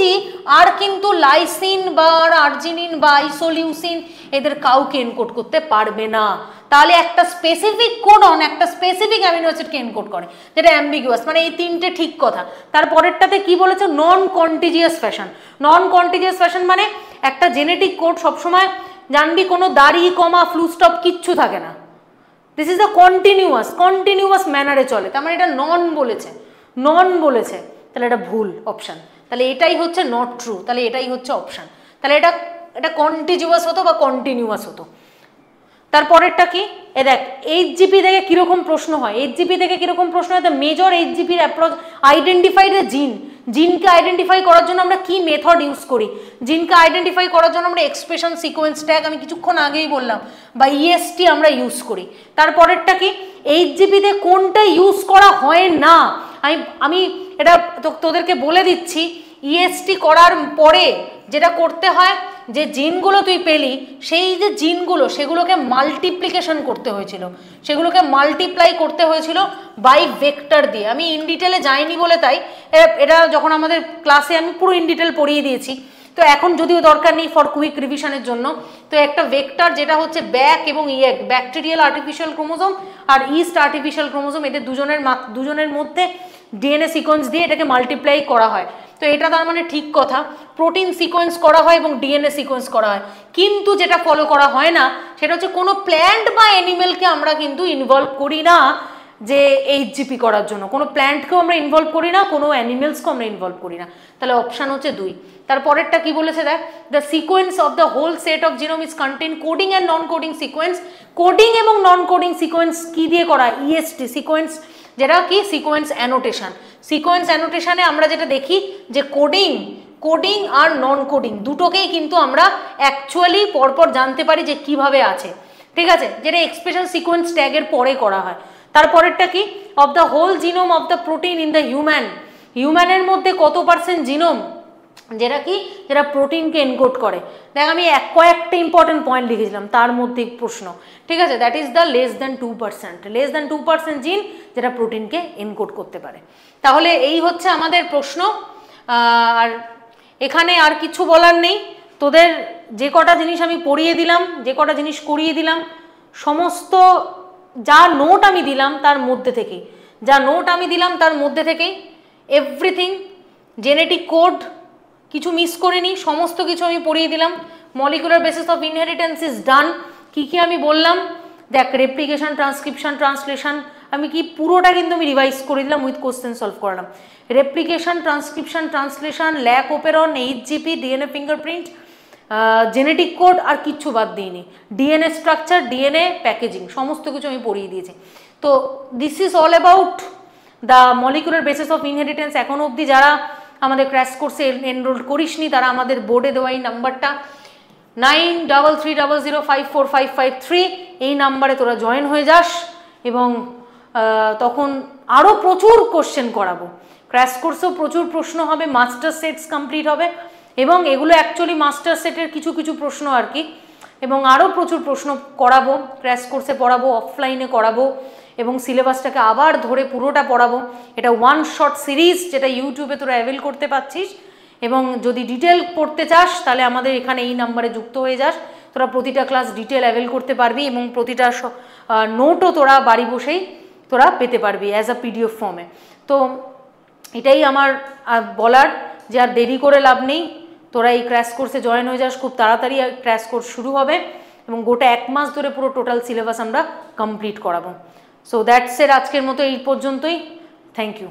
আর কিন্তু লাইসিন বা আর্জিনিন বা আইসোলিউসিন এদের কাউকে এনকোড করতে পারবে না। তাহলে একটা স্পেসিফিক কোডন একটা স্পেসিফিক অ্যামিনো অ্যাসিডকে এনকোড করে, যেটা অ্যাম্বিগুয়াস। মানে এই তিনটে ঠিক কথা। তারপরেরটাতে কি বলেছে? নন কন্টিজিয়াস ফ্যাশন। নন কন্টিজিয়াস ফ্যাশন মানে একটা জেনেটিক কোড সবসময় জানবি কোনো দাড়ি কমা ফ্লু স্টপ কিচ্ছু থাকে না। দিস ইজ দ্য কন্টিনিউয়াস ম্যানারে চলে। তার মানে এটা নন বলেছে, তাহলে এটা ভুল অপশান। তাহলে এটাই হচ্ছে নট ট্রু, তাহলে এটাই হচ্ছে অপশান। তাহলে এটা কন্টিনিউয়াস হতো বা কন্টিনিউয়াস হতো। তারপরেরটা কি? দেখ HGP থেকে কীরকম প্রশ্ন হয়। HGP থেকে কীরকম প্রশ্ন হয়? দ্য মেজর HGPর অ্যাপ্রোচ আইডেন্টিফাই দ্য জিনকে আইডেন্টিফাই করার জন্য আমরা কি মেথড ইউজ করি? জিনকে আইডেন্টিফাই করার জন্য আমরা এক্সপ্রেশন সিকোয়েন্স ট্যাগ, আমি কিছুক্ষণ আগেই বললাম, বা EST আমরা ইউজ করি। তারপরেরটা কি? HGPতে কোনটা ইউজ করা হয় না। আমি এটা তোদেরকে বলে দিচ্ছি। EST করার পরে যেটা করতে হয়, যে জিনগুলো তুই পেলি, সেই যে জিনগুলো সেগুলোকে মাল্টিপ্লিকেশন করতে হয়েছিল, সেগুলোকে মাল্টিপ্লাই করতে হয়েছিল বাই ভেক্টর দিয়ে। আমি ইন ডিটেলে যাইনি বলে তাই এটা যখন আমাদের ক্লাসে আমি পুরো ইন ডিটেল পড়িয়ে দিয়েছি, তো এখন যদিও দরকার নেই ফর কুইক রিভিশনের জন্য। তো একটা ভেক্টর যেটা হচ্ছে ব্যাক এবং ইয়েক, ব্যাকটেরিয়াল আর্টিফিশিয়াল ক্রোমোজোম আর ইস্ট আর্টিফিশিয়াল ক্রোমোজোম, এদের দুজনের মধ্যে DNA সিকোয়েন্স দিয়ে এটাকে মাল্টিপ্লাই করা হয়। তো এটা তার মানে ঠিক কথা, প্রোটিন সিকোয়েন্স করা হয় এবং DNA সিকোয়েন্স করা হয়। কিন্তু যেটা ফলো করা হয় না সেটা হচ্ছে কোনো প্ল্যান্ট বা অ্যানিমেলকে আমরা কিন্তু ইনভলভ করি না যে HGP করার জন্য। কোনো প্ল্যান্টকেও আমরা ইনভলভ করি না, কোনো অ্যানিমেলসকেও আমরা ইনভলভ করি না। তাহলে অপশান হচ্ছে 2। তারপরেরটা কি বলেছে? দেখ, the sequence of the whole set of genome is contain coding and non coding sequence. Coding এবং নন কোডিং সিকোয়েন্স কি দিয়ে করা? EST সিকোয়েন্স, যেটা কি সিকোয়েন্স অ্যানোটেশন। সিকোয়েন্স অ্যানোটেশনে আমরা যেটা দেখি যে কোডিং আর নন কোডিং দুটোকেই কিন্তু আমরা অ্যাকচুয়ালি পরপর জানতে পারি যে কিভাবে আছে, ঠিক আছে, যেটা এক্সপ্রেশন সিকোয়েন্স ট্যাগের পরে করা হয়। তারপরেরটা কি? Of the whole genome of the protein in the হিউম্যানের মধ্যে কত পার্সেন্ট জিনোম যেটা প্রোটিনকে এনকোড করে। দেখ আমি কয়েকটা ইম্পর্টেন্ট পয়েন্ট লিখেছিলাম, তার মধ্যে প্রশ্ন, ঠিক আছে, that is the less than 2% জিন যেটা প্রোটিনকে এনকোড করতে পারে। তাহলে এই হচ্ছে আমাদের প্রশ্ন। আর এখানে আর কিছু বলার নেই। তোদের যে কটা জিনিস আমি পড়িয়ে দিলাম, যে কটা জিনিস করিয়ে দিলাম, সমস্ত যা নোট আমি দিলাম তার মধ্যে থেকেই এভরিথিং জেনেটিক কোড কিছু মিস করিনি, সমস্ত কিছু আমি পড়িয়ে দিলাম। Molecular basis of inheritance is done. কি আমি বললাম? দেখ, রেপ্লিকেশন, ট্রান্সক্রিপশন, ট্রান্সলেশন, আমি কি পুরোটা কিন্তু আমি রিভাইজ করে দিলাম, উইথ কোশ্চেন সলভ করালাম। Replication, transcription, translation, lac operon, HGP, DNA fingerprint, genetic code, আর কিচ্ছু বাদ দিইনি। DNA স্ট্রাকচার, DNA প্যাকেজিং, সমস্ত কিছু আমি পড়িয়ে দিয়েছি। তো this is all about the molecular basis of inheritance. এখনও অবধি যারা আমাদের ক্র্যাশ কোর্সে এনরোল করিসনি তারা আমাদের বোর্ডে দেওয়া এই নাম্বারটা 9300054553, এই নাম্বারে তোরা জয়েন হয়ে যাস এবং তখন আরও প্রচুর কোশ্চেন করাবো। ক্র্যাশ কোর্সেও প্রচুর প্রশ্ন হবে, মাস্টার সেটস কমপ্লিট হবে এবং এগুলো অ্যাকচুয়ালি মাস্টার সেটের কিছু কিছু প্রশ্ন আর কি, এবং আরও প্রচুর প্রশ্ন করাবো, ক্র্যাশ কোর্সে পড়াবো, অফলাইনে করাবো এবং সিলেবাসটাকে আবার ধরে পুরোটা পড়াবো। এটা ওয়ান শট সিরিজ, যেটা ইউটিউবে তোরা অ্যাভেল করতে পারছিস। এবং যদি ডিটেল পড়তে চাস তাহলে আমাদের এখানে এই নাম্বারে যুক্ত হয়ে যাস, তোরা প্রতিটা ক্লাস ডিটেল অ্যাভেল করতে পারবি এবং প্রতিটা নোটও তোরা বাড়ি বসেই তোরা পেতে পারবি অ্যাজ আ PDF ফর্মে। তো এটাই আমার বলার, যে আর দেরি করে লাভ নেই, তোরা এই ক্র্যাশ কোর্সে জয়েন হয়ে যাস। খুব তাড়াতাড়ি ক্র্যাশ কোর্স শুরু হবে এবং গোটা 1 মাস ধরে পুরো টোটাল সিলেবাস আমরা কমপ্লিট করাবো। সো দ্যাটস ইট, আজকের মতো এই পর্যন্তই। Thank you.